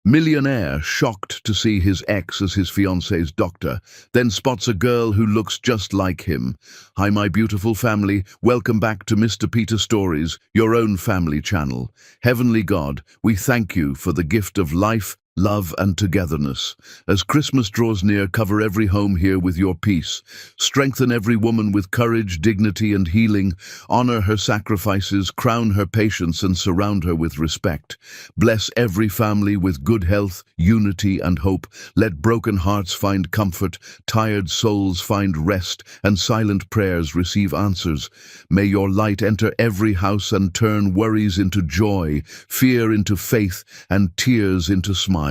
Millionaire, shocked to see his ex as his fiancée's doctor, then spots a girl who looks just like him. Hi, my beautiful family. Welcome back to Mr. Peter Stories, your own family channel. Heavenly God, we thank you for the gift of life, love and togetherness. As Christmas draws near, cover every home here with your peace. Strengthen every woman with courage, dignity and healing. Honor her sacrifices, crown her patience and surround her with respect. Bless every family with good health, unity and hope. Let broken hearts find comfort, tired souls find rest, and silent prayers receive answers. May your light enter every house and turn worries into joy, fear into faith, and tears into smiles.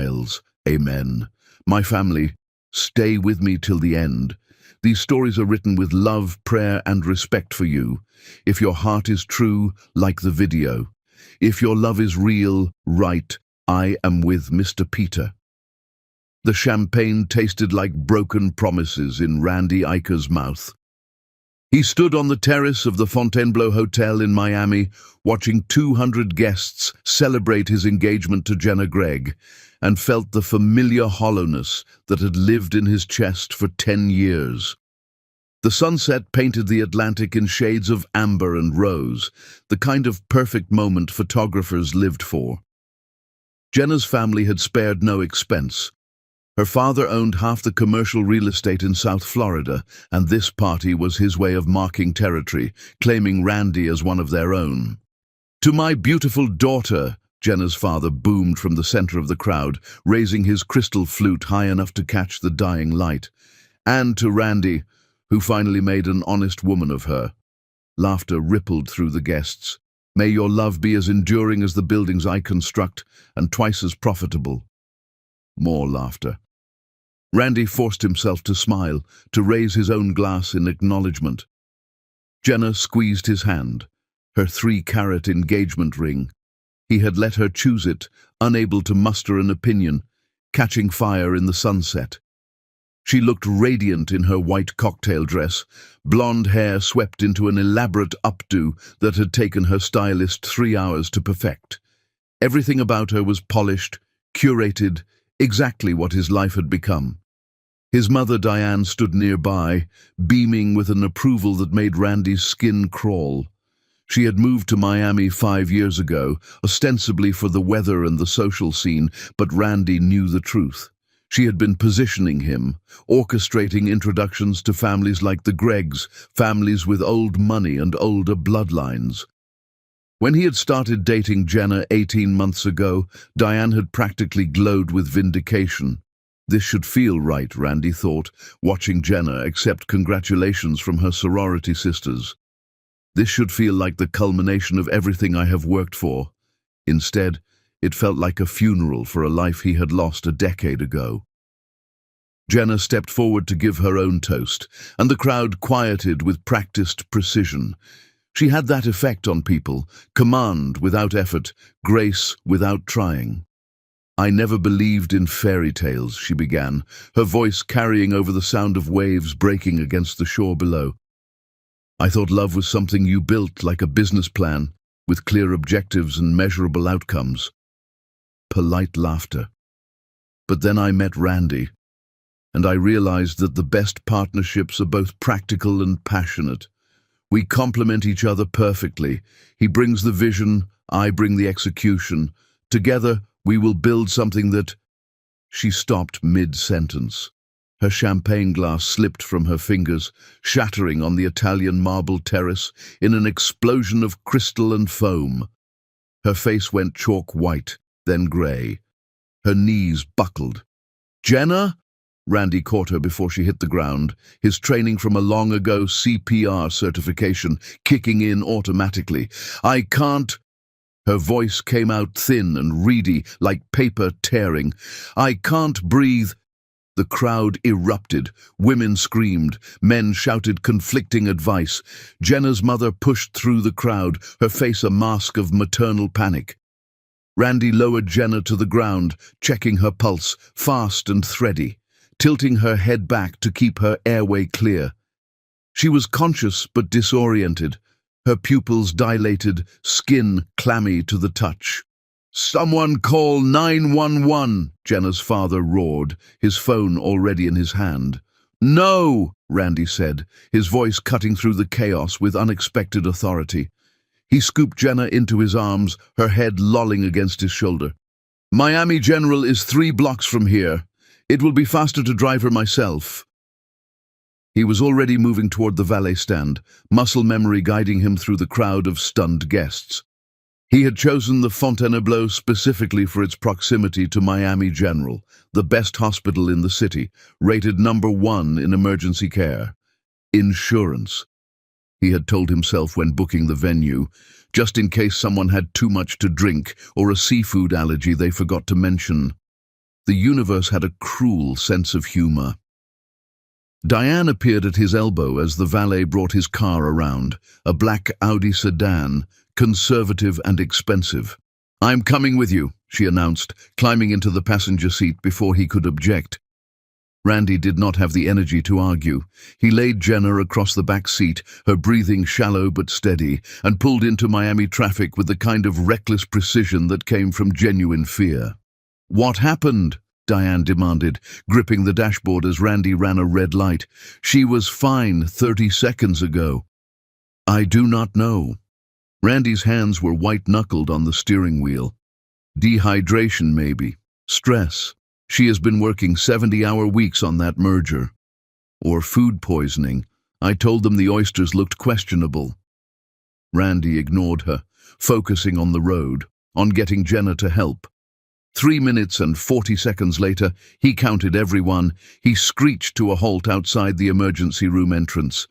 Amen. My family, stay with me till the end. These stories are written with love, prayer, and respect for you. If your heart is true, like the video. If your love is real, write, I am with Mr. Peter. The champagne tasted like broken promises in Randy Eicher's mouth. He stood on the terrace of the Fontainebleau Hotel in Miami, watching 200 guests celebrate his engagement to Jenna Gregg, and felt the familiar hollowness that had lived in his chest for 10 years. The sunset painted the Atlantic in shades of amber and rose, the kind of perfect moment photographers lived for. Jenna's family had spared no expense. Her father owned half the commercial real estate in South Florida, and this party was his way of marking territory, claiming Randy as one of their own. "To my beautiful daughter," Jenna's father boomed from the center of the crowd, raising his crystal flute high enough to catch the dying light. "And to Randy, who finally made an honest woman of her." Laughter rippled through the guests. "May your love be as enduring as the buildings I construct, and twice as profitable." More laughter. Randy forced himself to smile, to raise his own glass in acknowledgement. Jenna squeezed his hand, her 3-carat engagement ring. He had let her choose it, unable to muster an opinion, catching fire in the sunset. She looked radiant in her white cocktail dress, blonde hair swept into an elaborate updo that had taken her stylist 3 hours to perfect. Everything about her was polished, curated, exactly what his life had become. His mother Diane stood nearby, beaming with an approval that made Randy's skin crawl. She had moved to Miami 5 years ago, ostensibly for the weather and the social scene, but Randy knew the truth. She had been positioning him, orchestrating introductions to families like the Greggs, families with old money and older bloodlines. When he had started dating Jenna 18 months ago, Diane had practically glowed with vindication. This should feel right, Randy thought, watching Jenna accept congratulations from her sorority sisters. This should feel like the culmination of everything I have worked for. Instead, it felt like a funeral for a life he had lost a decade ago. Jenna stepped forward to give her own toast, and the crowd quieted with practiced precision. She had that effect on people, command without effort, grace without trying. "I never believed in fairy tales," she began, her voice carrying over the sound of waves breaking against the shore below. "I thought love was something you built like a business plan, with clear objectives and measurable outcomes." Polite laughter. "But then I met Randy, and I realized that the best partnerships are both practical and passionate. We complement each other perfectly. He brings the vision, I bring the execution. Together, we will build something that—" She stopped mid-sentence. Her champagne glass slipped from her fingers, shattering on the Italian marble terrace in an explosion of crystal and foam. Her face went chalk white, then grey. Her knees buckled. "Jenna?" Randy caught her before she hit the ground, his training from a long-ago CPR certification kicking in automatically. "I can't—" Her voice came out thin and reedy, like paper tearing. "I can't breathe." The crowd erupted. Women screamed. Men shouted conflicting advice. Jenna's mother pushed through the crowd, her face a mask of maternal panic. Randy lowered Jenna to the ground, checking her pulse, fast and thready, tilting her head back to keep her airway clear. She was conscious but disoriented, her pupils dilated, skin clammy to the touch. "Someone call 911, Jenna's father roared, his phone already in his hand. "No," Randy said, his voice cutting through the chaos with unexpected authority. He scooped Jenna into his arms, her head lolling against his shoulder. "Miami General is 3 blocks from here. It will be faster to drive her myself." He was already moving toward the valet stand, muscle memory guiding him through the crowd of stunned guests. He had chosen the Fontainebleau specifically for its proximity to Miami General, the best hospital in the city, rated #1 in emergency care. Insurance. He had told himself when booking the venue, just in case someone had too much to drink or a seafood allergy they forgot to mention. The universe had a cruel sense of humor. Diane appeared at his elbow as the valet brought his car around, a black Audi sedan, conservative and expensive. "I'm coming with you," she announced, climbing into the passenger seat before he could object. Randy did not have the energy to argue. He laid Jenna across the back seat, her breathing shallow but steady, and pulled into Miami traffic with the kind of reckless precision that came from genuine fear. "What happened?" Diane demanded, gripping the dashboard as Randy ran a red light. "She was fine 30 seconds ago." "I do not know." Randy's hands were white-knuckled on the steering wheel. "Dehydration, maybe. Stress. She has been working 70-hour weeks on that merger. Or food poisoning. I told them the oysters looked questionable." Randy ignored her, focusing on the road, on getting Jenna to help. 3 minutes and 40 seconds later, he counted everyone. He screeched to a halt outside the emergency room entrance.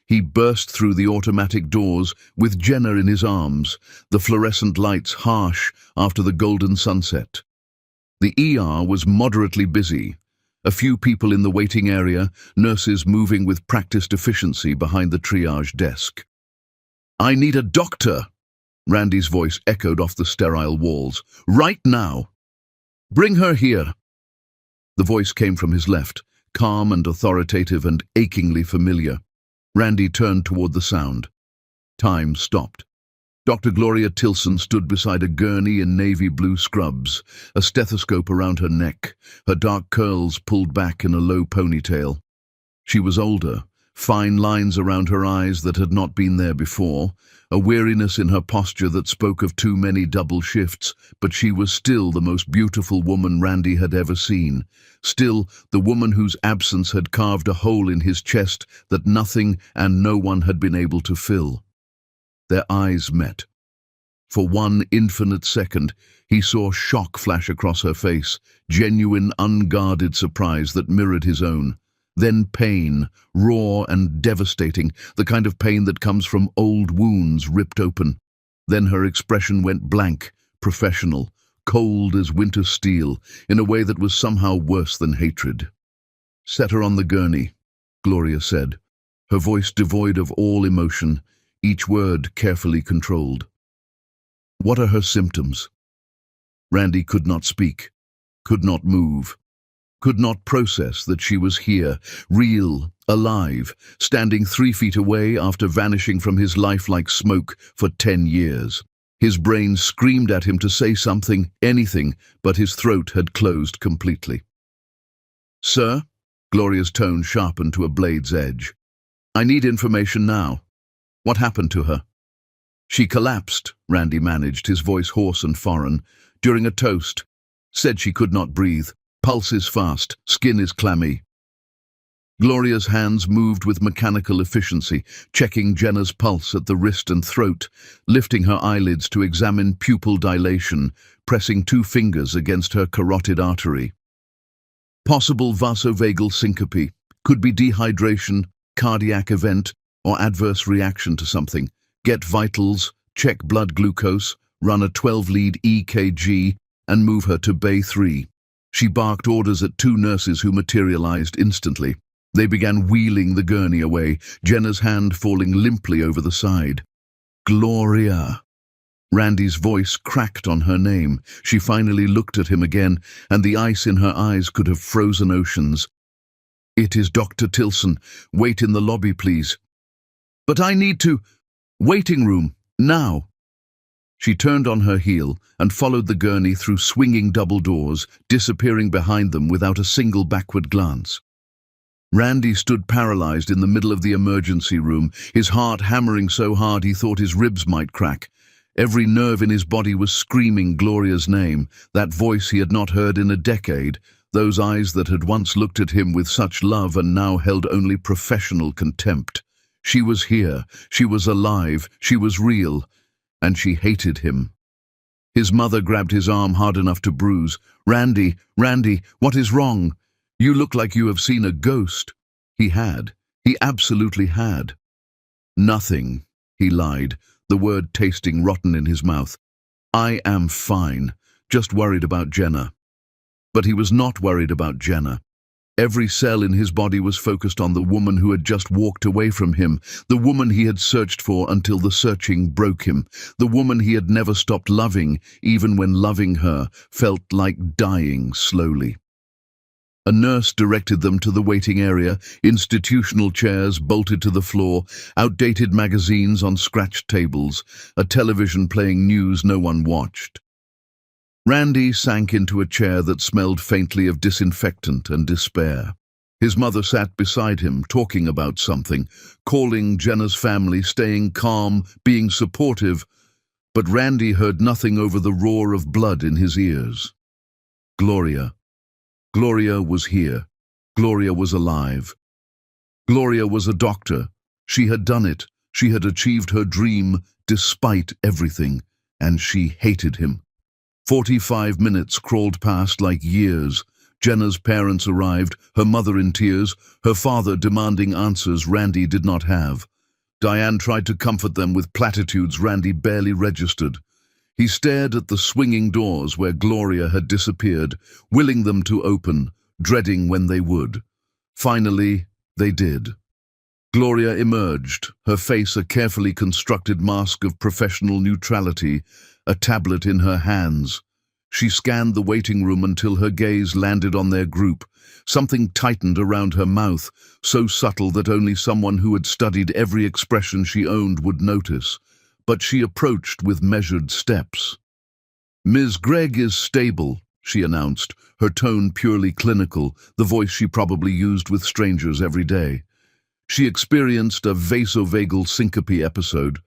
He burst through the automatic doors with Jenna in his arms, the fluorescent lights harsh after the golden sunset. The ER was moderately busy. A few people in the waiting area, nurses moving with practiced efficiency behind the triage desk. "I need a doctor," Randy's voice echoed off the sterile walls. "Right now. Bring her here." The voice came from his left, calm and authoritative and achingly familiar. Randy turned toward the sound. Time stopped. Dr. Gloria Tilson stood beside a gurney in navy blue scrubs, a stethoscope around her neck, her dark curls pulled back in a low ponytail. She was older, fine lines around her eyes that had not been there before, a weariness in her posture that spoke of too many double shifts, but she was still the most beautiful woman Randy had ever seen, still the woman whose absence had carved a hole in his chest that nothing and no one had been able to fill. Their eyes met. For one infinite second, he saw shock flash across her face, genuine, unguarded surprise that mirrored his own. Then pain, raw and devastating, the kind of pain that comes from old wounds ripped open. Then her expression went blank, professional, cold as winter steel, in a way that was somehow worse than hatred. "Set her on the gurney," Gloria said, her voice devoid of all emotion, each word carefully controlled. "What are her symptoms?" Randy could not speak, could not move, could not process that she was here, real, alive, standing 3 feet away after vanishing from his life like smoke for 10 years. His brain screamed at him to say something, anything, but his throat had closed completely. "Sir?" Gloria's tone sharpened to a blade's edge. "I need information now. What happened to her?" "She collapsed," Randy managed, his voice hoarse and foreign, "during a toast. Said she could not breathe. Pulse is fast, skin is clammy." Gloria's hands moved with mechanical efficiency, checking Jenna's pulse at the wrist and throat, lifting her eyelids to examine pupil dilation, pressing 2 fingers against her carotid artery. "Possible vasovagal syncope. Could be dehydration, cardiac event, or adverse reaction to something. Get vitals, check blood glucose, run a 12-lead EKG, and move her to Bay 3. She barked orders at 2 nurses who materialized instantly. They began wheeling the gurney away, Jenna's hand falling limply over the side. "Gloria." Randy's voice cracked on her name. She finally looked at him again, and the ice in her eyes could have frozen oceans. "It is Dr. Tilson. Wait in the lobby, please." "But I need to—" "Waiting room, now." She turned on her heel and followed the gurney through swinging double doors, disappearing behind them without a single backward glance. Randy stood paralyzed in the middle of the emergency room, his heart hammering so hard he thought his ribs might crack. Every nerve in his body was screaming Gloria's name, that voice he had not heard in a decade, those eyes that had once looked at him with such love and now held only professional contempt. She was here, she was alive, she was real, and she hated him. His mother grabbed his arm hard enough to bruise. "Randy, Randy, what is wrong? You look like you have seen a ghost." He had. He absolutely had. "Nothing," he lied, the word tasting rotten in his mouth. "I am fine, just worried about Jenna." But he was not worried about Jenna. Every cell in his body was focused on the woman who had just walked away from him, the woman he had searched for until the searching broke him, the woman he had never stopped loving, even when loving her felt like dying slowly. A nurse directed them to the waiting area, institutional chairs bolted to the floor, outdated magazines on scratched tables, a television playing news no one watched. Randy sank into a chair that smelled faintly of disinfectant and despair. His mother sat beside him, talking about something, calling Jenna's family, staying calm, being supportive, but Randy heard nothing over the roar of blood in his ears. Gloria. Gloria was here. Gloria was alive. Gloria was a doctor. She had done it. She had achieved her dream despite everything, and she hated him. 45 minutes crawled past like years. Jenna's parents arrived, her mother in tears, her father demanding answers Randy did not have. Diane tried to comfort them with platitudes Randy barely registered. He stared at the swinging doors where Gloria had disappeared, willing them to open, dreading when they would. Finally, they did. Gloria emerged, her face a carefully constructed mask of professional neutrality, a tablet in her hands. She scanned the waiting room until her gaze landed on their group. Something tightened around her mouth, so subtle that only someone who had studied every expression she owned would notice. But she approached with measured steps. "Ms. Gregg is stable," she announced, her tone purely clinical, the voice she probably used with strangers every day. She experienced a vasovagal syncope episode.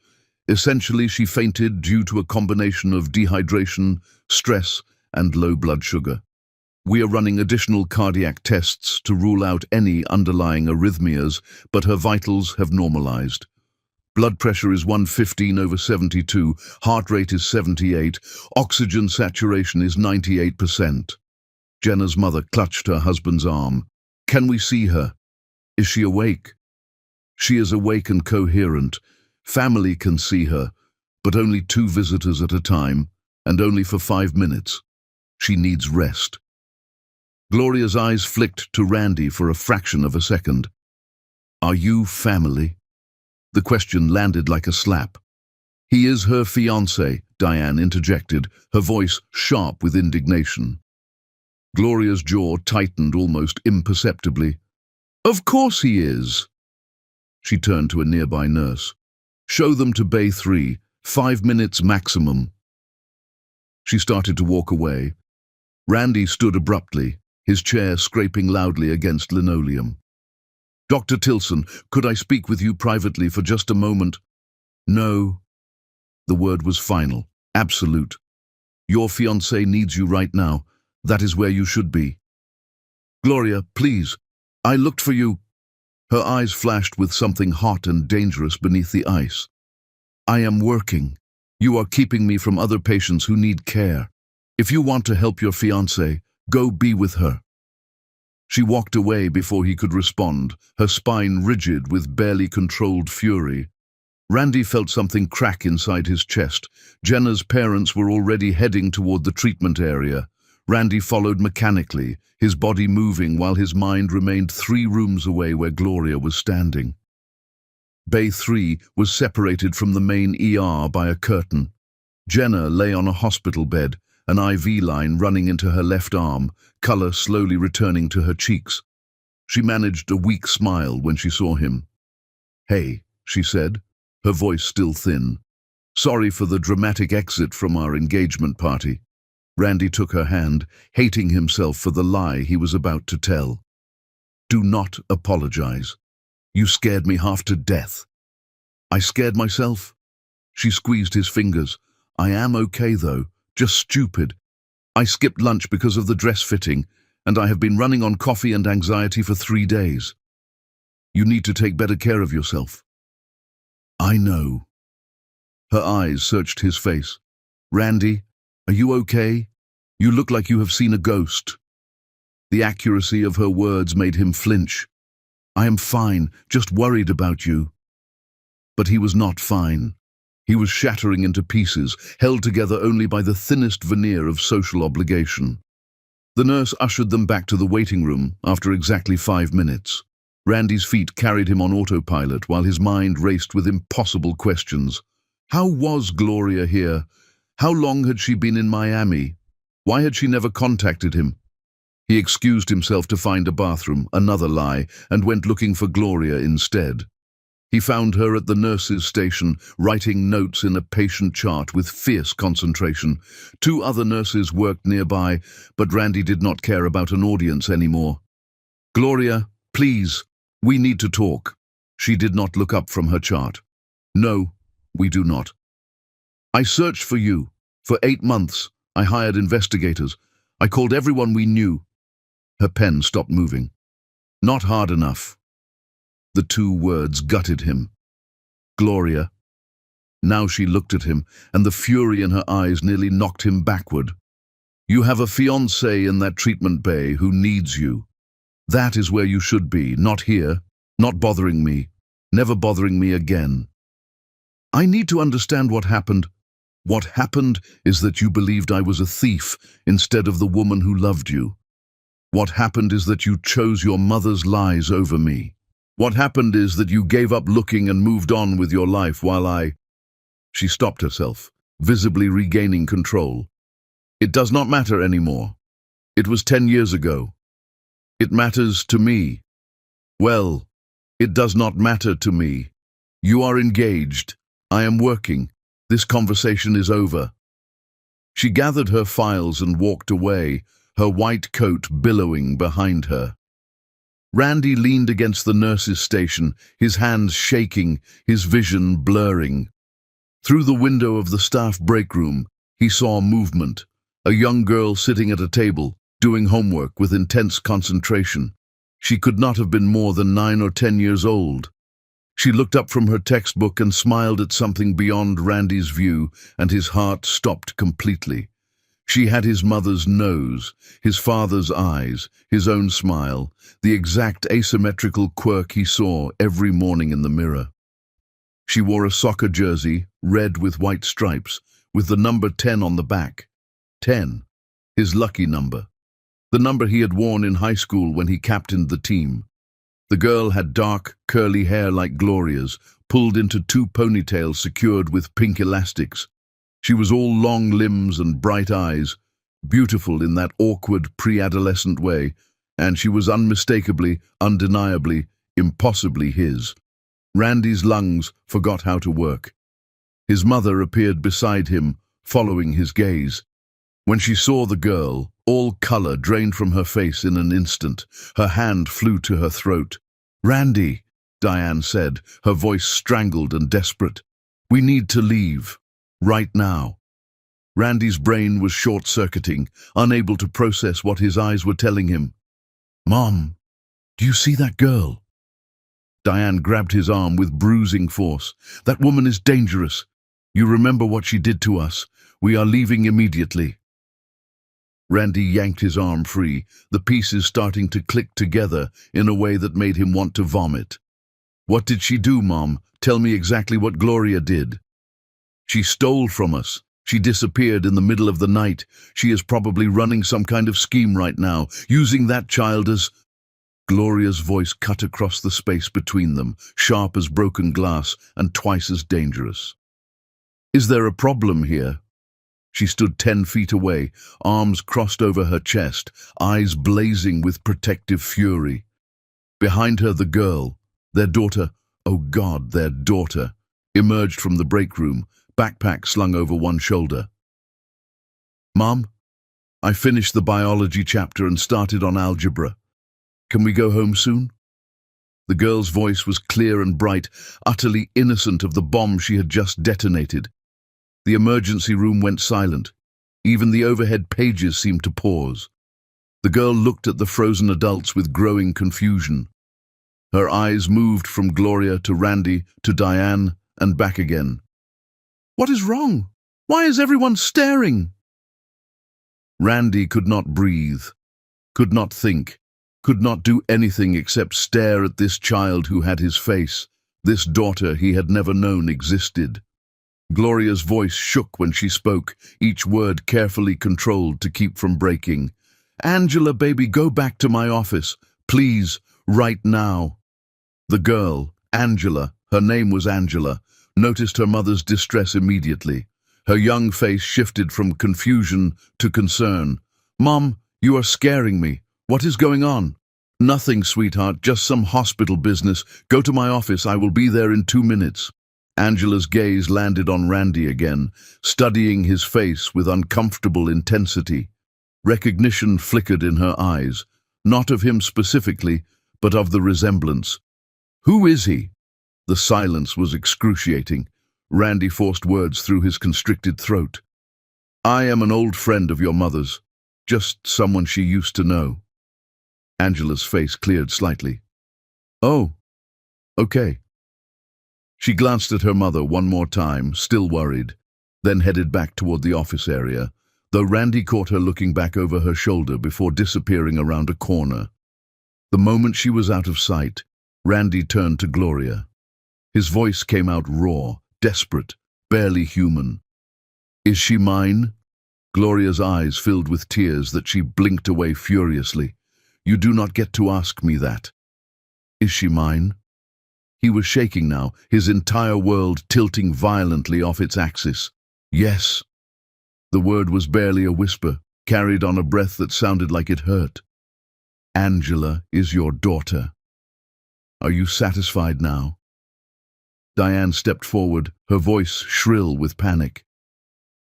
Essentially, she fainted due to a combination of dehydration, stress, and low blood sugar. "We are running additional cardiac tests to rule out any underlying arrhythmias, but her vitals have normalized. Blood pressure is 115/72, heart rate is 78, oxygen saturation is 98%. Jenna's mother clutched her husband's arm. "Can we see her? Is she awake?" "She is awake and coherent. Family can see her, but only 2 visitors at a time, and only for 5 minutes. She needs rest." Gloria's eyes flicked to Randy for a fraction of a second. "Are you family?" The question landed like a slap. "He is her fiancé," Diane interjected, her voice sharp with indignation. Gloria's jaw tightened almost imperceptibly. "Of course he is." She turned to a nearby nurse. "Show them to Bay 3, 5 minutes maximum." She started to walk away. Randy stood abruptly, his chair scraping loudly against linoleum. "Dr. Tilson, could I speak with you privately for just a moment?" "No." The word was final, absolute. "Your fiancé needs you right now. That is where you should be." "Gloria, please. I looked for you." Her eyes flashed with something hot and dangerous beneath the ice. "I am working. You are keeping me from other patients who need care. If you want to help your fiancé, go be with her." She walked away before he could respond, her spine rigid with barely controlled fury. Randy felt something crack inside his chest. Jenna's parents were already heading toward the treatment area. Randy followed mechanically, his body moving while his mind remained 3 rooms away where Gloria was standing. Bay 3 was separated from the main ER by a curtain. Jenna lay on a hospital bed, an IV line running into her left arm, color slowly returning to her cheeks. She managed a weak smile when she saw him. "Hey," she said, her voice still thin. Sorry for the dramatic exit from our engagement party. Randy took her hand, hating himself for the lie he was about to tell. Do not apologize. You scared me half to death. I scared myself? She squeezed his fingers. I am okay though, just stupid. I skipped lunch because of the dress fitting, and I have been running on coffee and anxiety for 3 days. You need to take better care of yourself. I know. Her eyes searched his face. Randy, are you okay? You look like you have seen a ghost. The accuracy of her words made him flinch. I am fine, just worried about you. But he was not fine. He was shattering into pieces, held together only by the thinnest veneer of social obligation. The nurse ushered them back to the waiting room after exactly 5 minutes. Randy's feet carried him on autopilot while his mind raced with impossible questions. How was Gloria here? How long had she been in Miami? Why had she never contacted him? He excused himself to find a bathroom, another lie, and went looking for Gloria instead. He found her at the nurse's station, writing notes in a patient chart with fierce concentration. 2 other nurses worked nearby, but Randy did not care about an audience anymore. Gloria, please, we need to talk. She did not look up from her chart. No, we do not. I searched for you. For 8 months, I hired investigators. I called everyone we knew. Her pen stopped moving. Not hard enough. The 2 words gutted him. Gloria. Now she looked at him, and the fury in her eyes nearly knocked him backward. You have a fiancé in that treatment bay who needs you. That is where you should be, not here, not bothering me, never bothering me again. I need to understand what happened. What happened is that you believed I was a thief instead of the woman who loved you. What happened is that you chose your mother's lies over me. What happened is that you gave up looking and moved on with your life while I... She stopped herself, visibly regaining control. It does not matter anymore. It was 10 years ago. It matters to me. Well, it does not matter to me. You are engaged. I am working. This conversation is over. She gathered her files and walked away, her white coat billowing behind her. Randy leaned against the nurse's station, his hands shaking, his vision blurring. Through the window of the staff break room, he saw movement. A young girl sitting at a table, doing homework with intense concentration. She could not have been more than 9 or 10 years old. She looked up from her textbook and smiled at something beyond Randy's view, and his heart stopped completely. She had his mother's nose, his father's eyes, his own smile, the exact asymmetrical quirk he saw every morning in the mirror. She wore a soccer jersey, red with white stripes, with the number 10 on the back. 10, his lucky number. The number he had worn in high school when he captained the team. The girl had dark, curly hair like Gloria's, pulled into 2 ponytails secured with pink elastics. She was all long limbs and bright eyes, beautiful in that awkward pre-adolescent way, and she was unmistakably, undeniably, impossibly his. Randy's lungs forgot how to work. His mother appeared beside him, following his gaze. When she saw the girl, all color drained from her face in an instant. Her hand flew to her throat. "Randy," Diane said, her voice strangled and desperate. "We need to leave. Right now." Randy's brain was short-circuiting, unable to process what his eyes were telling him. "Mom, do you see that girl?" Diane grabbed his arm with bruising force. "That woman is dangerous. You remember what she did to us. We are leaving immediately." Randy yanked his arm free, the pieces starting to click together in a way that made him want to vomit. "What did she do, Mom? Tell me exactly what Gloria did." "She stole from us. She disappeared in the middle of the night. She is probably running some kind of scheme right now, using that child as..." Gloria's voice cut across the space between them, sharp as broken glass and twice as dangerous. "Is there a problem here?" She stood 10 feet away, arms crossed over her chest, eyes blazing with protective fury. Behind her, the girl, their daughter, oh God, their daughter, emerged from the break room, backpack slung over one shoulder. "Mom, I finished the biology chapter and started on algebra. Can we go home soon?" The girl's voice was clear and bright, utterly innocent of the bomb she had just detonated. The emergency room went silent. Even the overhead pages seemed to pause. The girl looked at the frozen adults with growing confusion. Her eyes moved from Gloria to Randy to Diane and back again. "What is wrong? Why is everyone staring?" Randy could not breathe, could not think, could not do anything except stare at this child who had his face, this daughter he had never known existed. Gloria's voice shook when she spoke, each word carefully controlled to keep from breaking. "Angela, baby, go back to my office. Please, right now." The girl, Angela, her name was Angela, noticed her mother's distress immediately. Her young face shifted from confusion to concern. "Mom, you are scaring me. What is going on?" "Nothing, sweetheart, just some hospital business. Go to my office. I will be there in 2 minutes. Angela's gaze landed on Randy again, studying his face with uncomfortable intensity. Recognition flickered in her eyes, not of him specifically, but of the resemblance. "Who is he?" The silence was excruciating. Randy forced words through his constricted throat. "I am an old friend of your mother's, just someone she used to know." Angela's face cleared slightly. "Oh, okay." She glanced at her mother one more time, still worried, then headed back toward the office area, though Randy caught her looking back over her shoulder before disappearing around a corner. The moment she was out of sight, Randy turned to Gloria. His voice came out raw, desperate, barely human. "Is she mine?" Gloria's eyes filled with tears that she blinked away furiously. "You do not get to ask me that." "Is she mine?" He was shaking now, his entire world tilting violently off its axis. "Yes." The word was barely a whisper, carried on a breath that sounded like it hurt. "Angela is your daughter. Are you satisfied now?" Diane stepped forward, her voice shrill with panic.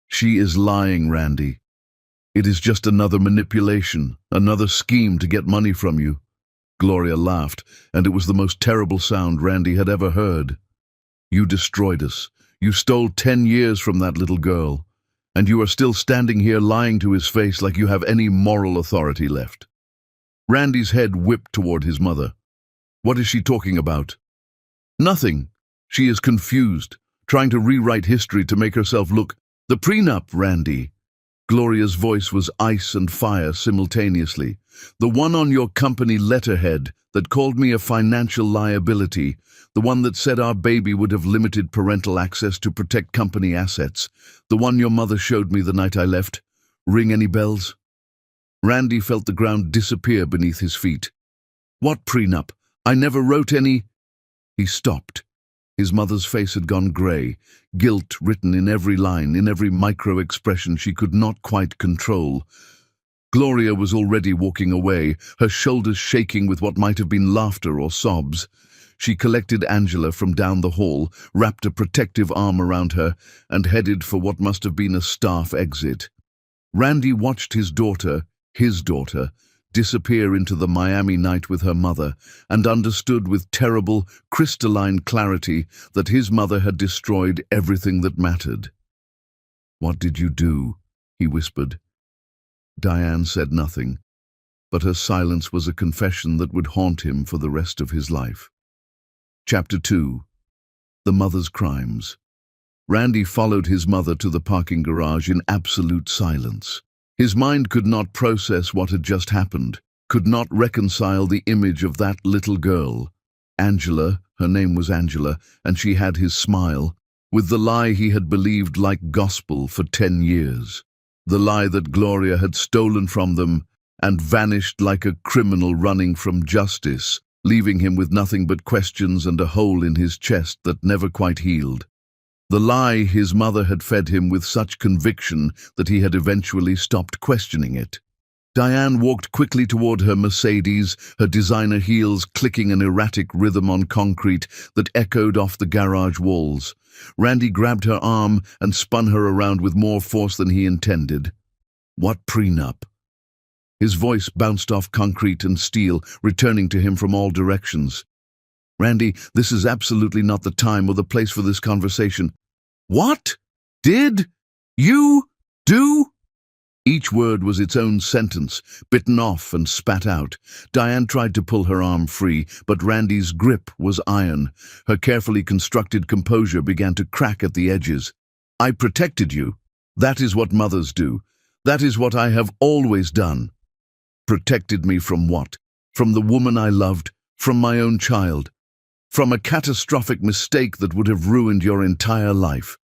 "She is lying, Randy. It is just another manipulation, another scheme to get money from you." Gloria laughed, and it was the most terrible sound Randy had ever heard. "You destroyed us. You stole 10 years from that little girl, and you are still standing here lying to his face like you have any moral authority left." Randy's head whipped toward his mother. "What is she talking about?" "Nothing. She is confused, trying to rewrite history to make herself look—" "The prenup, Randy." Gloria's voice was ice and fire simultaneously. "The one on your company letterhead that called me a financial liability, the one that said our baby would have limited parental access to protect company assets, the one your mother showed me the night I left. Ring any bells?" Randy felt the ground disappear beneath his feet. "What prenup? I never wrote any—" He stopped. His mother's face had gone grey, guilt written in every line, in every micro-expression she could not quite control. Gloria was already walking away, her shoulders shaking with what might have been laughter or sobs. She collected Angela from down the hall, wrapped a protective arm around her, and headed for what must have been a staff exit. Randy watched his daughter, disappear into the Miami night with her mother, and understood with terrible, crystalline clarity that his mother had destroyed everything that mattered. "What did you do?" he whispered. Diane said nothing, but her silence was a confession that would haunt him for the rest of his life. Chapter 2. The Mother's Crimes. Randy followed his mother to the parking garage in absolute silence. His mind could not process what had just happened, could not reconcile the image of that little girl, Angela, her name was Angela, and she had his smile, with the lie he had believed like gospel for 10 years. The lie that Gloria had stolen from them and vanished like a criminal running from justice, leaving him with nothing but questions and a hole in his chest that never quite healed. The lie his mother had fed him with such conviction that he had eventually stopped questioning it. Diane walked quickly toward her Mercedes, her designer heels clicking an erratic rhythm on concrete that echoed off the garage walls. Randy grabbed her arm and spun her around with more force than he intended. What prenup? His voice bounced off concrete and steel, returning to him from all directions. Randy, this is absolutely not the time or the place for this conversation. What? Did you do? Each word was its own sentence, bitten off and spat out. Diane tried to pull her arm free, but Randy's grip was iron. Her carefully constructed composure began to crack at the edges. I protected you. That is what mothers do. That is what I have always done. Protected me from what? From the woman I loved, from my own child, from a catastrophic mistake that would have ruined your entire life.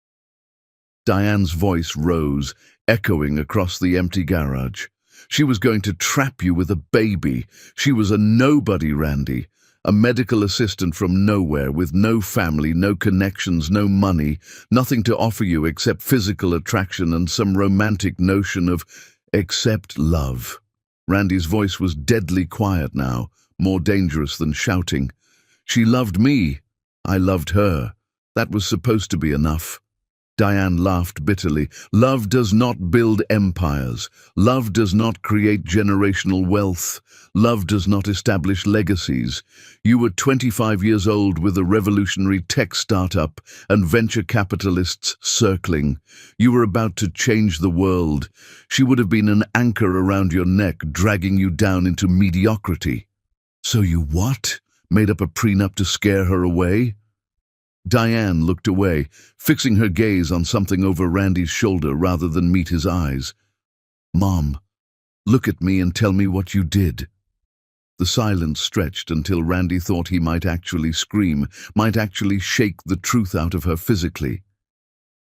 Diane's voice rose, echoing across the empty garage. She was going to trap you with a baby. She was a nobody, Randy. A medical assistant from nowhere, with no family, no connections, no money, nothing to offer you except physical attraction and some romantic notion of except love. Randy's voice was deadly quiet now, more dangerous than shouting. She loved me. I loved her. That was supposed to be enough. Diane laughed bitterly. Love does not build empires. Love does not create generational wealth. Love does not establish legacies. You were 25 years old with a revolutionary tech startup and venture capitalists circling. You were about to change the world. She would have been an anchor around your neck, dragging you down into mediocrity. So you what? Made up a prenup to scare her away? Diane looked away, fixing her gaze on something over Randy's shoulder rather than meet his eyes. Mom, look at me and tell me what you did. The silence stretched until Randy thought he might actually scream, might actually shake the truth out of her physically.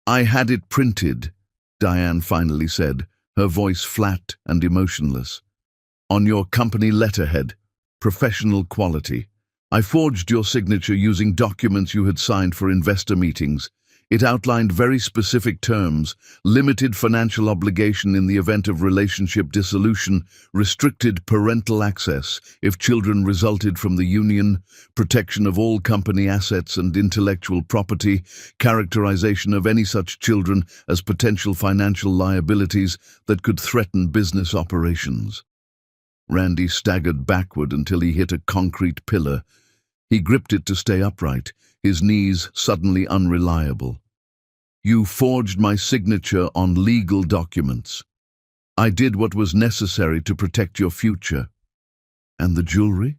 I had it printed, Diane finally said, her voice flat and emotionless. On your company letterhead, professional quality. I forged your signature using documents you had signed for investor meetings. It outlined very specific terms: limited financial obligation in the event of relationship dissolution, restricted parental access if children resulted from the union, protection of all company assets and intellectual property, characterization of any such children as potential financial liabilities that could threaten business operations. Randy staggered backward until he hit a concrete pillar. He gripped it to stay upright, his knees suddenly unreliable. You forged my signature on legal documents. I did what was necessary to protect your future. And the jewelry?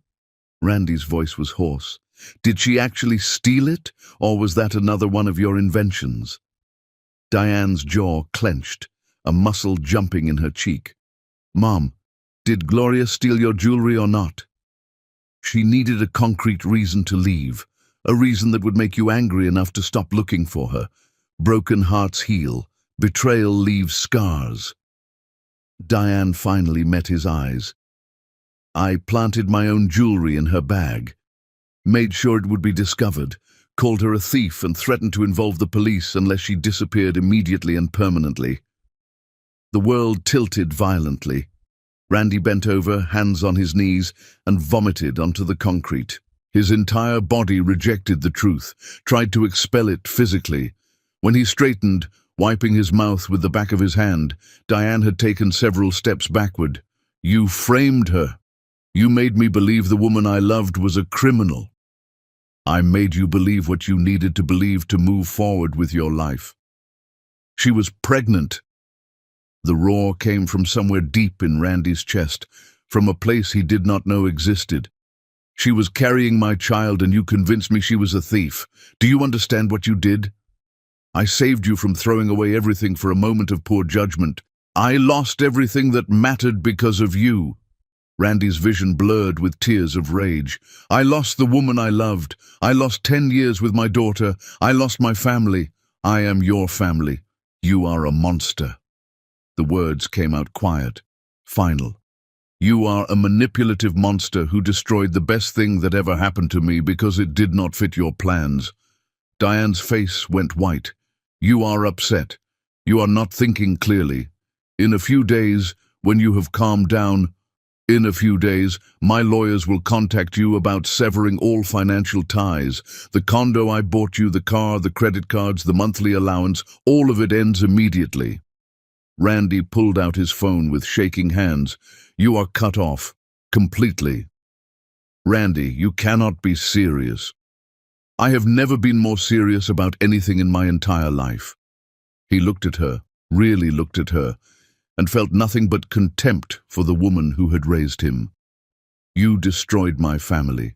Randy's voice was hoarse. Did she actually steal it, or was that another one of your inventions? Diane's jaw clenched, a muscle jumping in her cheek. Mom, did Gloria steal your jewelry or not? She needed a concrete reason to leave, a reason that would make you angry enough to stop looking for her. Broken hearts heal. Betrayal leaves scars. Diane finally met his eyes. I planted my own jewelry in her bag, made sure it would be discovered, called her a thief and threatened to involve the police unless she disappeared immediately and permanently. The world tilted violently. Randy bent over, hands on his knees, and vomited onto the concrete. His entire body rejected the truth, tried to expel it physically. When he straightened, wiping his mouth with the back of his hand, Diane had taken several steps backward. You framed her. You made me believe the woman I loved was a criminal. I made you believe what you needed to believe to move forward with your life. She was pregnant. The roar came from somewhere deep in Randy's chest, from a place he did not know existed. She was carrying my child and you convinced me she was a thief. Do you understand what you did? I saved you from throwing away everything for a moment of poor judgment. I lost everything that mattered because of you. Randy's vision blurred with tears of rage. I lost the woman I loved. I lost 10 years with my daughter. I lost my family. I am your family. You are a monster. The words came out quiet, final. You are a manipulative monster who destroyed the best thing that ever happened to me because it did not fit your plans. Diane's face went white. You are upset. You are not thinking clearly. In a few days, When you have calmed down, in a few days, my lawyers will contact you about severing all financial ties. The condo I bought you, the car, the credit cards, the monthly allowance, all of it ends immediately." Randy pulled out his phone with shaking hands. "You are cut off. Completely." "Randy, you cannot be serious." "I have never been more serious about anything in my entire life." He looked at her, really looked at her, and felt nothing but contempt for the woman who had raised him. "You destroyed my family.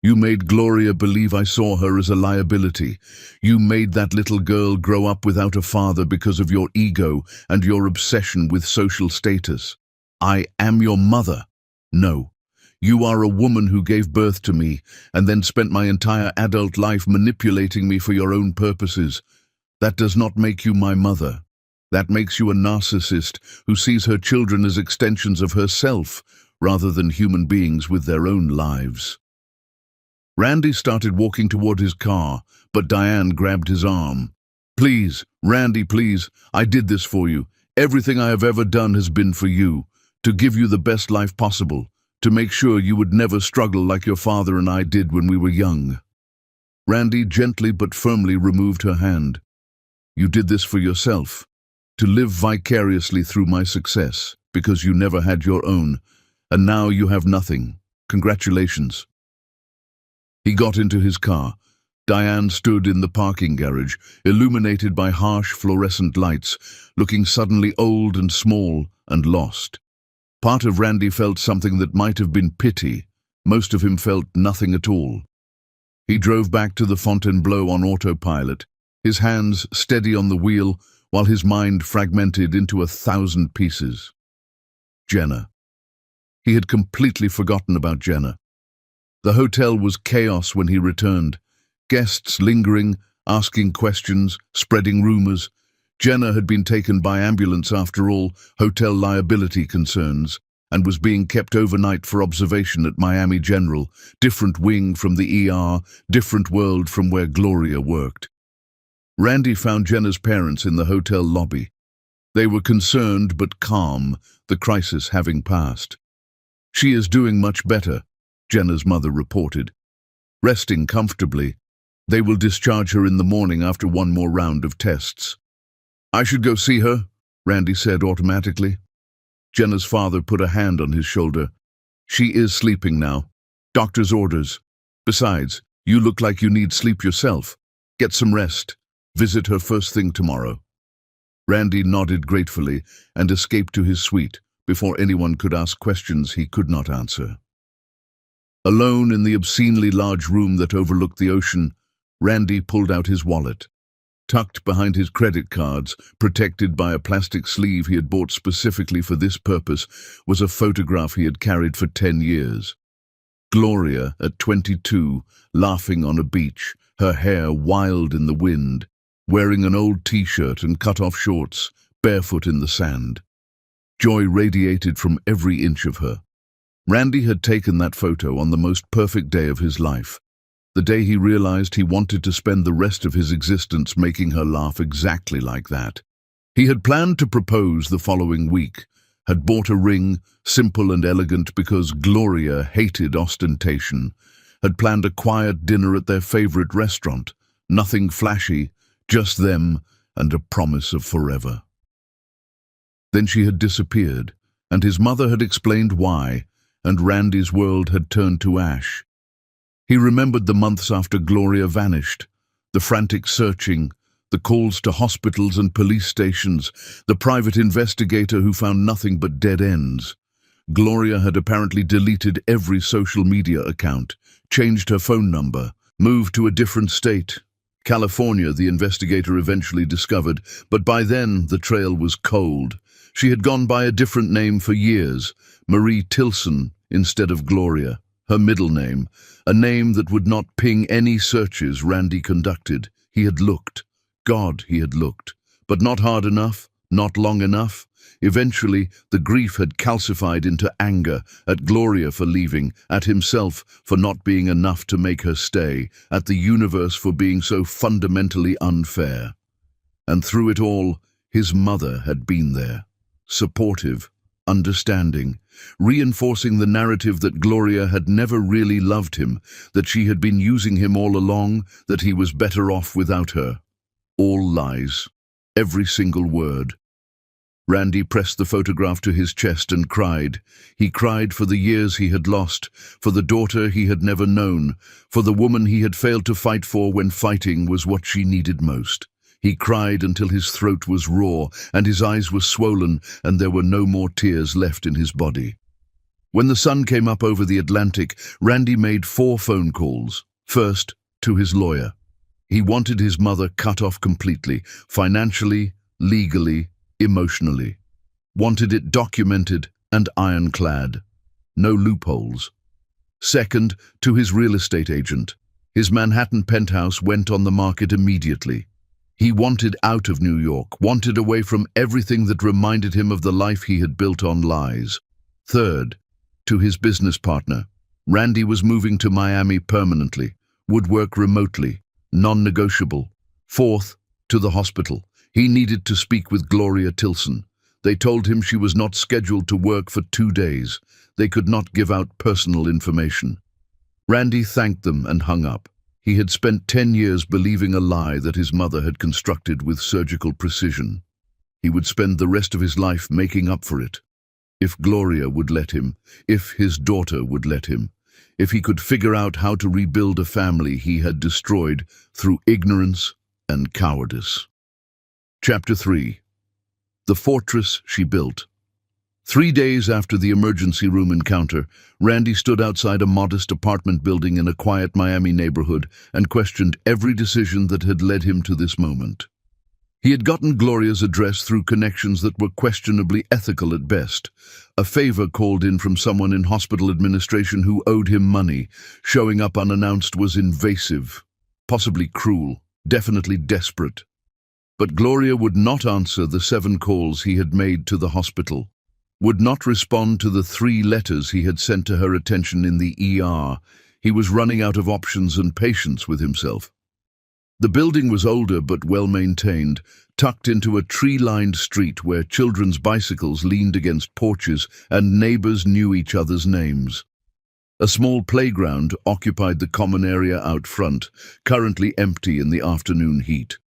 You made Gloria believe I saw her as a liability. You made that little girl grow up without a father because of your ego and your obsession with social status. I am your mother. No. You are a woman who gave birth to me and then spent my entire adult life manipulating me for your own purposes. That does not make you my mother. That makes you a narcissist who sees her children as extensions of herself rather than human beings with their own lives." Randy started walking toward his car, but Diane grabbed his arm. "Please, Randy, please, I did this for you. Everything I have ever done has been for you, to give you the best life possible, to make sure you would never struggle like your father and I did when we were young." Randy gently but firmly removed her hand. "You did this for yourself, to live vicariously through my success, because you never had your own, and now you have nothing. Congratulations." He got into his car. Diane stood in the parking garage, illuminated by harsh fluorescent lights, looking suddenly old and small and lost. Part of Randy felt something that might have been pity. Most of him felt nothing at all. He drove back to the Fontainebleau on autopilot, his hands steady on the wheel, while his mind fragmented into 1,000 pieces. Jenna. He had completely forgotten about Jenna. The hotel was chaos when he returned. Guests lingering, asking questions, spreading rumors. Jenna had been taken by ambulance after all, hotel liability concerns, and was being kept overnight for observation at Miami General, different wing from the ER, different world from where Gloria worked. Randy found Jenna's parents in the hotel lobby. They were concerned but calm, the crisis having passed. "She is doing much better," Jenna's mother reported. "Resting comfortably. They will discharge her in the morning after one more round of tests." "I should go see her," Randy said automatically. Jenna's father put a hand on his shoulder. "She is sleeping now. Doctor's orders. Besides, you look like you need sleep yourself. Get some rest. Visit her first thing tomorrow." Randy nodded gratefully and escaped to his suite before anyone could ask questions he could not answer. Alone in the obscenely large room that overlooked the ocean, Randy pulled out his wallet. Tucked behind his credit cards, protected by a plastic sleeve he had bought specifically for this purpose, was a photograph he had carried for 10 years. Gloria, at 22, laughing on a beach, her hair wild in the wind, wearing an old t-shirt and cut-off shorts, barefoot in the sand. Joy radiated from every inch of her. Randy had taken that photo on the most perfect day of his life, the day he realized he wanted to spend the rest of his existence making her laugh exactly like that. He had planned to propose the following week, had bought a ring, simple and elegant because Gloria hated ostentation, had planned a quiet dinner at their favorite restaurant, nothing flashy, just them and a promise of forever. Then she had disappeared, and his mother had explained why, and Randy's world had turned to ash. He remembered the months after Gloria vanished, the frantic searching, the calls to hospitals and police stations, the private investigator who found nothing but dead ends. Gloria had apparently deleted every social media account, changed her phone number, moved to a different state. California, the investigator eventually discovered, but by then the trail was cold. She had gone by a different name for years, Marie Tilson instead of Gloria, her middle name, a name that would not ping any searches Randy conducted. He had looked. God, he had looked. But not hard enough, not long enough. Eventually, the grief had calcified into anger at Gloria for leaving, at himself for not being enough to make her stay, at the universe for being so fundamentally unfair. And through it all, his mother had been there, supportive, understanding, reinforcing the narrative that Gloria had never really loved him, that she had been using him all along, that he was better off without her. All lies. Every single word. Randy pressed the photograph to his chest and cried. He cried for the years he had lost, for the daughter he had never known, for the woman he had failed to fight for when fighting was what she needed most. He cried until his throat was raw and his eyes were swollen and there were no more tears left in his body. When the sun came up over the Atlantic, Randy made 4 phone calls. First, to his lawyer. He wanted his mother cut off completely, financially, legally, emotionally. Wanted it documented and ironclad. No loopholes. Second, to his real estate agent. His Manhattan penthouse went on the market immediately. He wanted out of New York, wanted away from everything that reminded him of the life he had built on lies. Third, to his business partner. Randy was moving to Miami permanently, would work remotely, non-negotiable. Fourth, to the hospital. He needed to speak with Gloria Tilson. They told him she was not scheduled to work for 2 days. They could not give out personal information. Randy thanked them and hung up. He had spent 10 years believing a lie that his mother had constructed with surgical precision. He would spend the rest of his life making up for it. If Gloria would let him, if his daughter would let him, if he could figure out how to rebuild a family he had destroyed through ignorance and cowardice. Chapter 3. The Fortress She Built. 3 days after the emergency room encounter, Randy stood outside a modest apartment building in a quiet Miami neighborhood and questioned every decision that had led him to this moment. He had gotten Gloria's address through connections that were questionably ethical at best. A favor called in from someone in hospital administration who owed him money. Showing up unannounced was invasive, possibly cruel, definitely desperate. But Gloria would not answer the 7 calls he had made to the hospital, would not respond to the 3 letters he had sent to her attention in the ER. He was running out of options and patience with himself. The building was older but well-maintained, tucked into a tree-lined street where children's bicycles leaned against porches and neighbors knew each other's names. A small playground occupied the common area out front, currently empty in the afternoon heat.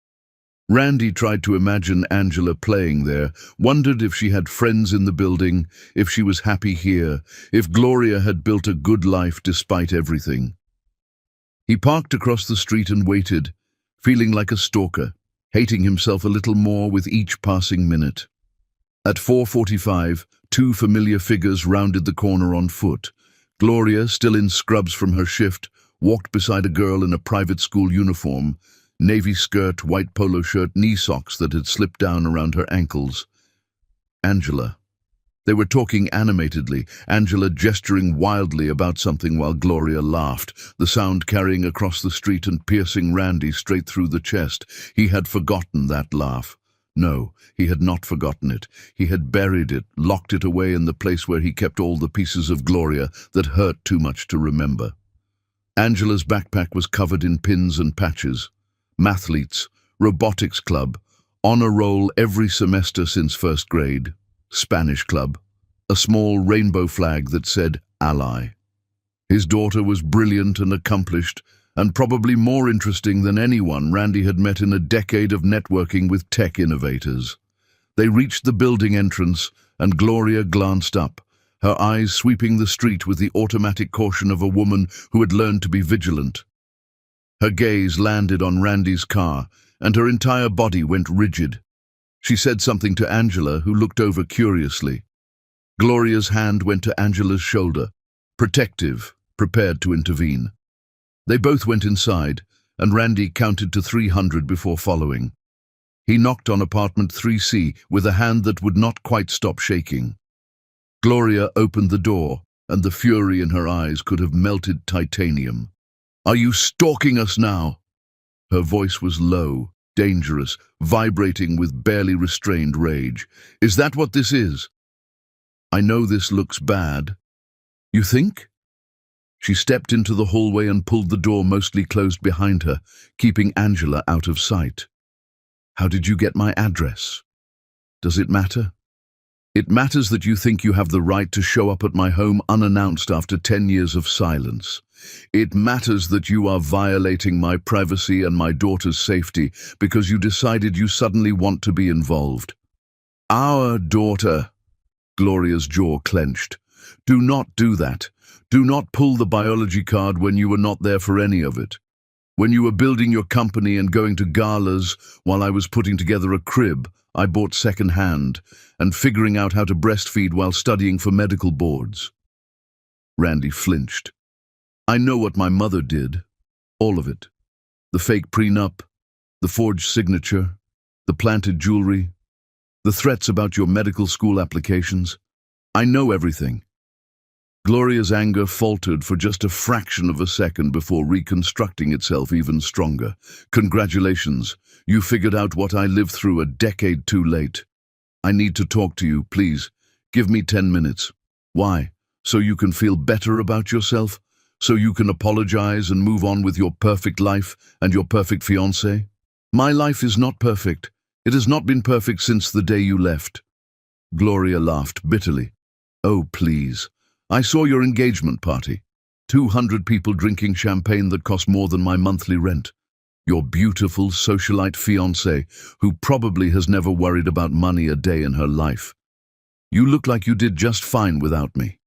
Randy tried to imagine Angela playing there, wondered if she had friends in the building, if she was happy here, if Gloria had built a good life despite everything. He parked across the street and waited, feeling like a stalker, hating himself a little more with each passing minute. At 4:45, 2 familiar figures rounded the corner on foot. Gloria, still in scrubs from her shift, walked beside a girl in a private school uniform, navy skirt, white polo shirt, knee socks that had slipped down around her ankles. Angela. They were talking animatedly, Angela gesturing wildly about something while Gloria laughed, the sound carrying across the street and piercing Randy straight through the chest. He had forgotten that laugh. No, he had not forgotten it. He had buried it, locked it away in the place where he kept all the pieces of Gloria that hurt too much to remember. Angela's backpack was covered in pins and patches. Mathletes, robotics club, honor roll every semester since 1st grade, Spanish club, a small rainbow flag that said ally. His daughter was brilliant and accomplished, and probably more interesting than anyone Randy had met in a decade of networking with tech innovators. They reached the building entrance, and Gloria glanced up, her eyes sweeping the street with the automatic caution of a woman who had learned to be vigilant. Her gaze landed on Randy's car, and her entire body went rigid. She said something to Angela, who looked over curiously. Gloria's hand went to Angela's shoulder, protective, prepared to intervene. They both went inside, and Randy counted to 300 before following. He knocked on apartment 3C with a hand that would not quite stop shaking. Gloria opened the door, and the fury in her eyes could have melted titanium. "Are you stalking us now?" Her voice was low, dangerous, vibrating with barely restrained rage. "Is that what this is?" "I know this looks bad." "You think?" She stepped into the hallway and pulled the door mostly closed behind her, keeping Angela out of sight. "How did you get my address? Does it matter?" It matters that you think you have the right to show up at my home unannounced after 10 years of silence. It matters that you are violating my privacy and my daughter's safety because you decided you suddenly want to be involved. Our daughter. Gloria's jaw clenched. Do not do that. Do not pull the biology card when you were not there for any of it. When you were building your company and going to galas while I was putting together a crib I bought second-hand and figuring out how to breastfeed while studying for medical boards. Randy flinched. I know what my mother did. All of it. The fake prenup, the forged signature, the planted jewelry, the threats about your medical school applications. I know everything. Gloria's anger faltered for just a fraction of a second before reconstructing itself even stronger. Congratulations, you figured out what I lived through a decade too late. I need to talk to you, please. Give me 10 minutes. Why? So you can feel better about yourself? So you can apologize and move on with your perfect life and your perfect fiancé? My life is not perfect. It has not been perfect since the day you left. Gloria laughed bitterly. Oh, please. I saw your engagement party. 200 people drinking champagne that cost more than my monthly rent. Your beautiful socialite fiancée, who probably has never worried about money a day in her life. You look like you did just fine without me.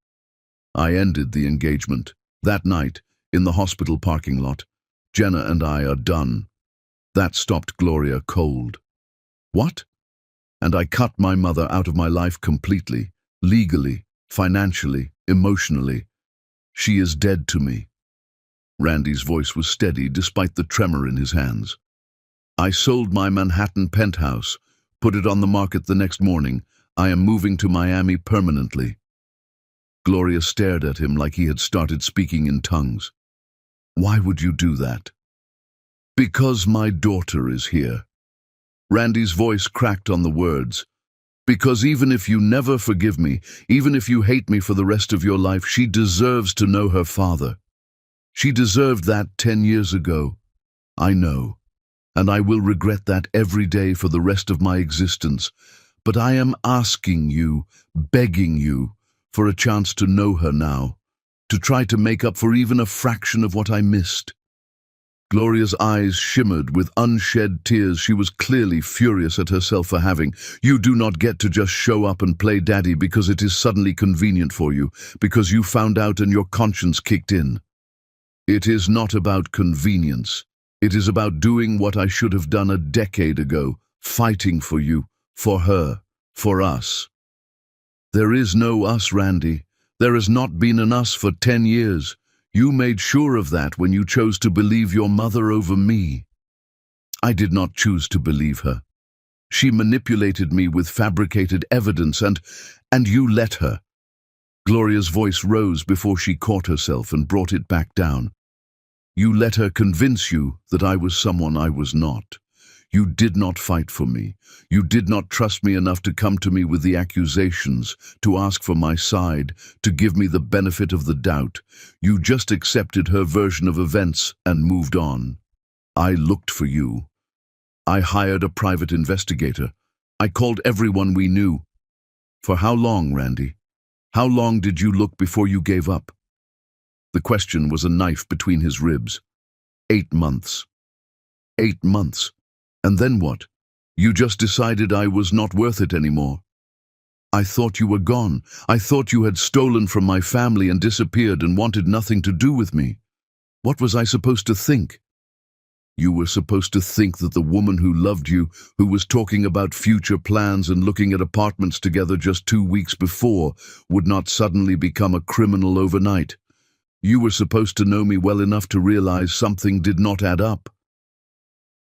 I ended the engagement. That night, in the hospital parking lot. Jenna and I are done. That stopped Gloria cold. What? And I cut my mother out of my life completely, legally, financially, emotionally. She is dead to me. Randy's voice was steady despite the tremor in his hands. I sold my Manhattan penthouse, put it on the market the next morning. I am moving to Miami permanently. Gloria stared at him like he had started speaking in tongues. Why would you do that? Because my daughter is here. Randy's voice cracked on the words. Because even if you never forgive me, even if you hate me for the rest of your life, she deserves to know her father. She deserved that 10 years ago. I know, and I will regret that every day for the rest of my existence. But I am asking you, begging you, for a chance to know her now, to try to make up for even a fraction of what I missed. Gloria's eyes shimmered with unshed tears. She was clearly furious at herself for having. You do not get to just show up and play daddy because it is suddenly convenient for you, because you found out and your conscience kicked in. It is not about convenience. It is about doing what I should have done a decade ago, fighting for you, for her, for us. There is no us, Randy. There has not been an us for 10 years. You made sure of that when you chose to believe your mother over me. I did not choose to believe her. She manipulated me with fabricated evidence and you let her. Gloria's voice rose before she caught herself and brought it back down. You let her convince you that I was someone I was not. You did not fight for me. You did not trust me enough to come to me with the accusations, to ask for my side, to give me the benefit of the doubt. You just accepted her version of events and moved on. I looked for you. I hired a private investigator. I called everyone we knew. For how long, Randy? How long did you look before you gave up? The question was a knife between his ribs. 8 months. 8 months. And then what? You just decided I was not worth it anymore. I thought you were gone. I thought you had stolen from my family and disappeared and wanted nothing to do with me. What was I supposed to think? You were supposed to think that the woman who loved you, who was talking about future plans and looking at apartments together just 2 weeks before, would not suddenly become a criminal overnight. You were supposed to know me well enough to realize something did not add up.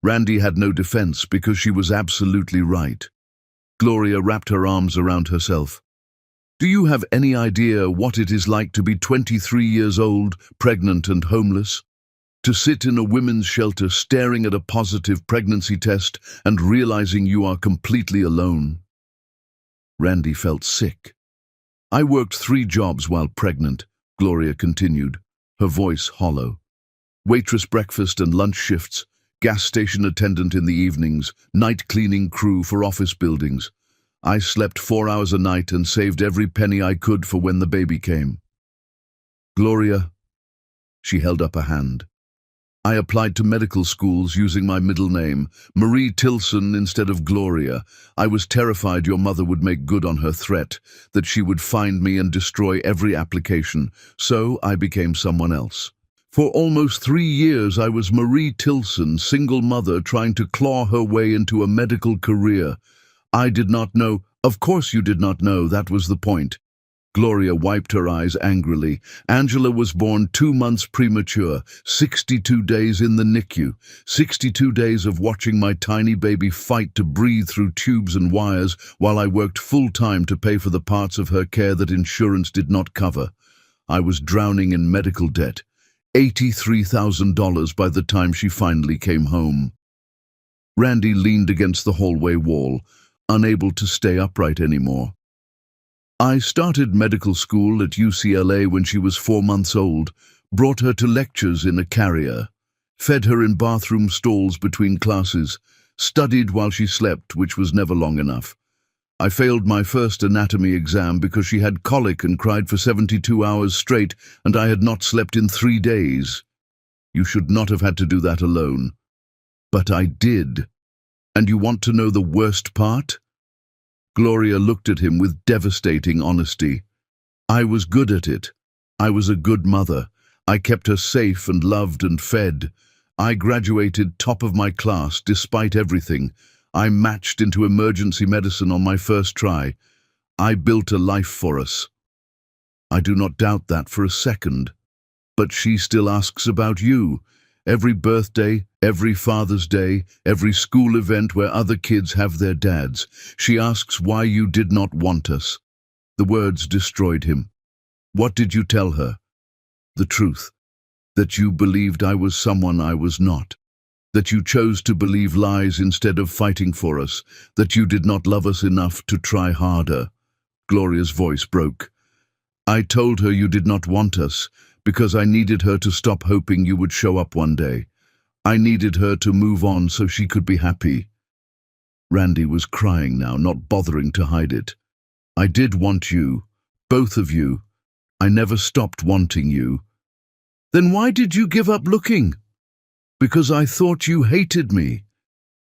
Randy had no defense because she was absolutely right. Gloria wrapped her arms around herself. Do you have any idea what it is like to be 23 years old, pregnant and homeless? To sit in a women's shelter staring at a positive pregnancy test and realizing you are completely alone? Randy felt sick. I worked 3 jobs while pregnant, Gloria continued, her voice hollow. Waitress breakfast and lunch shifts, gas station attendant in the evenings, night cleaning crew for office buildings. I slept 4 hours a night and saved every penny I could for when the baby came. Gloria, she held up a hand. I applied to medical schools using my middle name, Marie Tilson instead of Gloria. I was terrified your mother would make good on her threat, that she would find me and destroy every application, so I became someone else. For almost 3 years I was Marie Tilson, single mother trying to claw her way into a medical career. I did not know. Of course you did not know, that was the point. Gloria wiped her eyes angrily. Angela was born 2 months premature, 62 days in the NICU, 62 days of watching my tiny baby fight to breathe through tubes and wires while I worked full-time to pay for the parts of her care that insurance did not cover. I was drowning in medical debt, $83,000 by the time she finally came home. Randy leaned against the hallway wall, unable to stay upright anymore. I started medical school at UCLA when she was 4 months old, brought her to lectures in a carrier, fed her in bathroom stalls between classes, studied while she slept, which was never long enough. I failed my first anatomy exam because she had colic and cried for 72 hours straight, and I had not slept in 3 days. You should not have had to do that alone. But I did. And you want to know the worst part? Gloria looked at him with devastating honesty. I was good at it. I was a good mother. I kept her safe and loved and fed. I graduated top of my class despite everything. I matched into emergency medicine on my first try. I built a life for us. I do not doubt that for a second. But she still asks about you. Every birthday, every Father's Day, every school event where other kids have their dads. She asks why you did not want us. The words destroyed him. What did you tell her? The truth. That you believed I was someone I was not. That you chose to believe lies instead of fighting for us. That you did not love us enough to try harder. Gloria's voice broke. I told her you did not want us, because I needed her to stop hoping you would show up one day. I needed her to move on so she could be happy. Randy was crying now, not bothering to hide it. I did want you, both of you. I never stopped wanting you. Then why did you give up looking? Because I thought you hated me.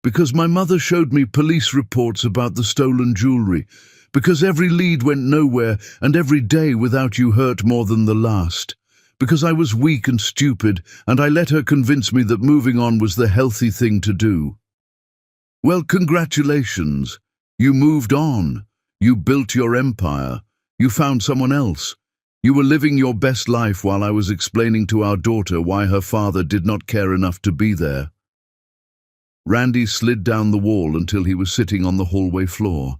Because my mother showed me police reports about the stolen jewelry. Because every lead went nowhere and every day without you hurt more than the last. Because I was weak and stupid, and I let her convince me that moving on was the healthy thing to do. Well, congratulations. You moved on. You built your empire. You found someone else. You were living your best life while I was explaining to our daughter why her father did not care enough to be there. Randy slid down the wall until he was sitting on the hallway floor.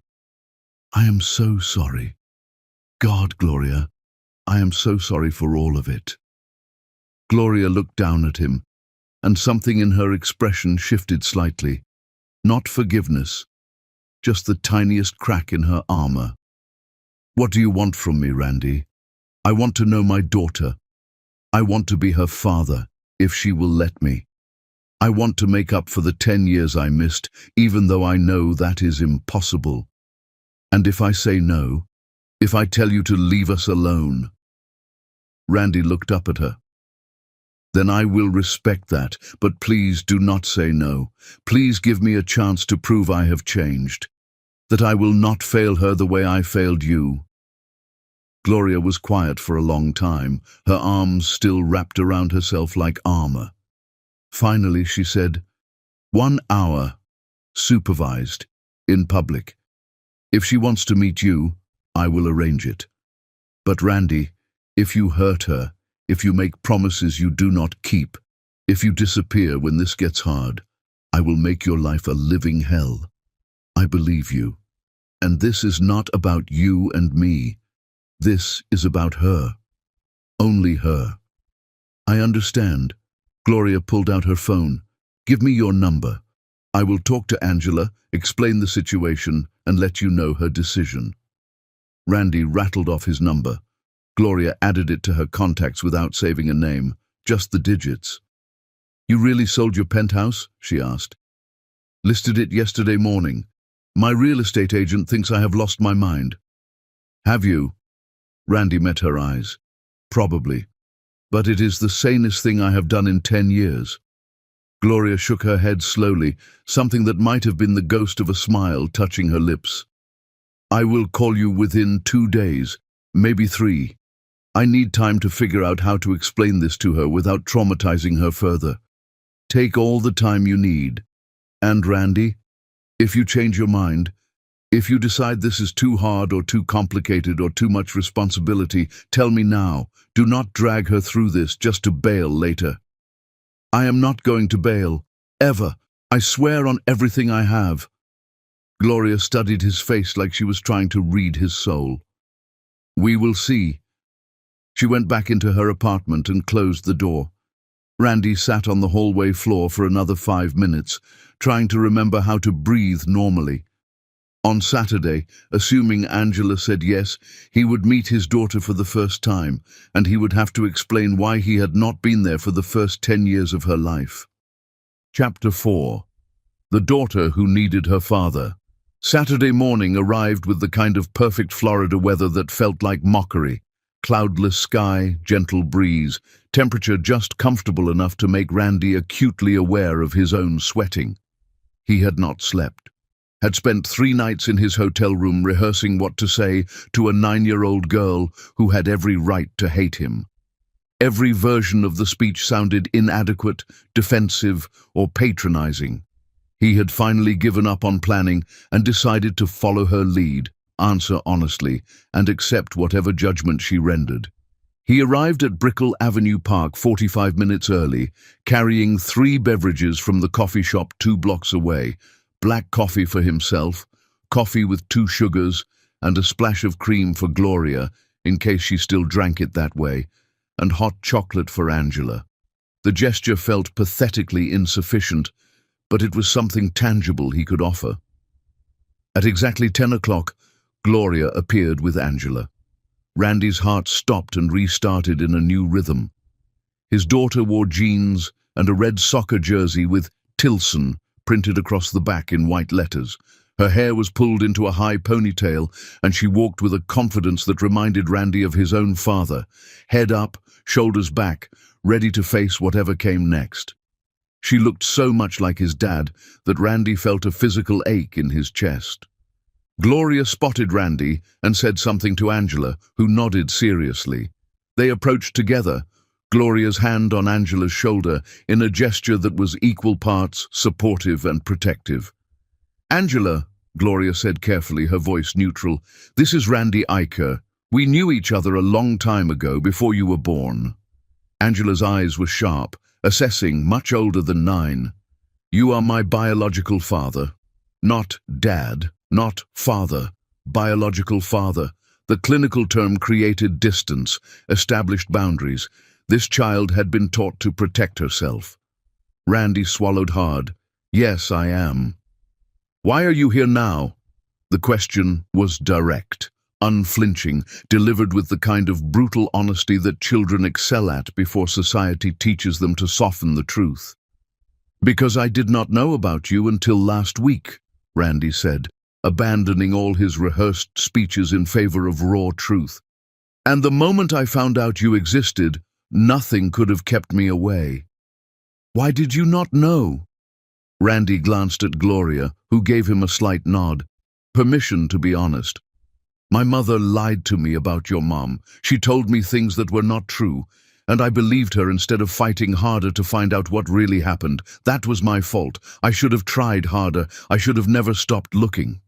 I am so sorry. God, Gloria. I am so sorry for all of it. Gloria looked down at him, and something in her expression shifted slightly. Not forgiveness, just the tiniest crack in her armor. What do you want from me, Randy? I want to know my daughter. I want to be her father, if she will let me. I want to make up for the 10 years I missed, even though I know that is impossible. And if I say no, if I tell you to leave us alone. Randy looked up at her. Then I will respect that, but please do not say no. Please give me a chance to prove I have changed, that I will not fail her the way I failed you. Gloria was quiet for a long time, her arms still wrapped around herself like armor. Finally, she said, 1 hour, supervised, in public. If she wants to meet you, I will arrange it. But Randy, if you hurt her, if you make promises you do not keep, if you disappear when this gets hard, I will make your life a living hell. I believe you. And this is not about you and me. This is about her. Only her. I understand. Gloria pulled out her phone. Give me your number. I will talk to Angela, explain the situation, and let you know her decision. Randy rattled off his number. Gloria added it to her contacts without saving a name, just the digits. You really sold your penthouse? She asked. Listed it yesterday morning. My real estate agent thinks I have lost my mind. Have you? Randy met her eyes. Probably. But it is the sanest thing I have done in 10 years. Gloria shook her head slowly, something that might have been the ghost of a smile touching her lips. I will call you within 2 days, maybe 3. I need time to figure out how to explain this to her without traumatizing her further. Take all the time you need. And Randy, if you change your mind, if you decide this is too hard or too complicated or too much responsibility, tell me now. Do not drag her through this just to bail later. I am not going to bail, ever. I swear on everything I have. Gloria studied his face like she was trying to read his soul. We will see. She went back into her apartment and closed the door. Randy sat on the hallway floor for another 5 minutes, trying to remember how to breathe normally. On Saturday, assuming Angela said yes, he would meet his daughter for the first time, and he would have to explain why he had not been there for the first 10 years of her life. Chapter 4. The Daughter Who Needed Her Father. Saturday morning arrived with the kind of perfect Florida weather that felt like mockery. Cloudless sky, gentle breeze, temperature just comfortable enough to make Randy acutely aware of his own sweating. He had not slept. Had spent 3 nights in his hotel room rehearsing what to say to a 9-year-old girl who had every right to hate him. Every version of the speech sounded inadequate, defensive, or patronizing. He had finally given up on planning and decided to follow her lead, answer honestly, and accept whatever judgment she rendered. He arrived at Brickell Avenue Park 45 minutes early, carrying 3 beverages from the coffee shop 2 blocks away: black coffee for himself, coffee with 2 sugars, and a splash of cream for Gloria, in case she still drank it that way, and hot chocolate for Angela. The gesture felt pathetically insufficient, but it was something tangible he could offer. At exactly 10 o'clock, Gloria appeared with Angela. Randy's heart stopped and restarted in a new rhythm. His daughter wore jeans and a red soccer jersey with Tilson printed across the back in white letters. Her hair was pulled into a high ponytail, and she walked with a confidence that reminded Randy of his own father, head up, shoulders back, ready to face whatever came next. She looked so much like his dad that Randy felt a physical ache in his chest. Gloria spotted Randy and said something to Angela, who nodded seriously. They approached together, Gloria's hand on Angela's shoulder in a gesture that was equal parts supportive and protective. Angela, Gloria said carefully, her voice neutral, this is Randy Eicher. We knew each other a long time ago, before you were born. Angela's eyes were sharp, assessing, much older than 9. You are my biological father. Not dad, not father. Biological father. The clinical term created distance, established boundaries. This child had been taught to protect herself. Randy swallowed hard. Yes, I am. Why are you here now? The question was direct, unflinching, delivered with the kind of brutal honesty that children excel at before society teaches them to soften the truth. Because I did not know about you until last week, Randy said, abandoning all his rehearsed speeches in favor of raw truth. And the moment I found out you existed, nothing could have kept me away. Why did you not know? Randy glanced at Gloria, who gave him a slight nod. Permission to be honest. My mother lied to me about your mom. She told me things that were not true, and I believed her instead of fighting harder to find out what really happened. That was my fault. I should have tried harder. I should have never stopped looking.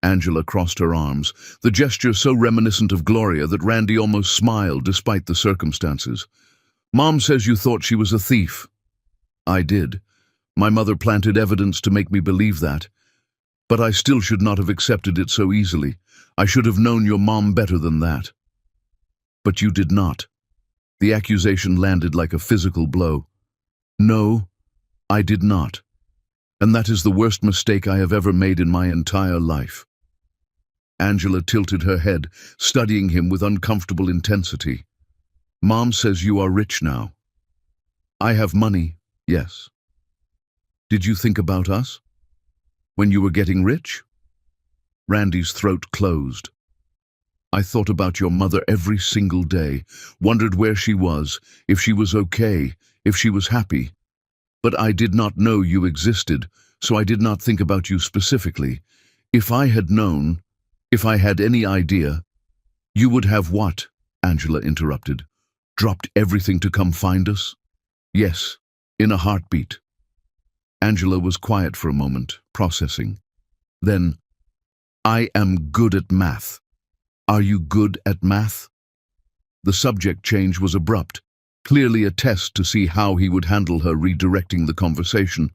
Angela crossed her arms, the gesture so reminiscent of Gloria that Randy almost smiled despite the circumstances. Mom says you thought she was a thief. I did. My mother planted evidence to make me believe that. But I still should not have accepted it so easily. I should have known your mom better than that. But you did not. The accusation landed like a physical blow. No, I did not. And that is the worst mistake I have ever made in my entire life. Angela tilted her head, studying him with uncomfortable intensity. Mom says you are rich now. I have money, yes. Did you think about us? When you were getting rich? Randy's throat closed. I thought about your mother every single day, wondered where she was, if she was okay, if she was happy. But I did not know you existed, so I did not think about you specifically. If I had known, if I had any idea, you would have what? Angela interrupted. Dropped everything to come find us? Yes, in a heartbeat. Angela was quiet for a moment, processing. Then, I am good at math. Are you good at math? The subject change was abrupt, clearly a test to see how he would handle her redirecting the conversation.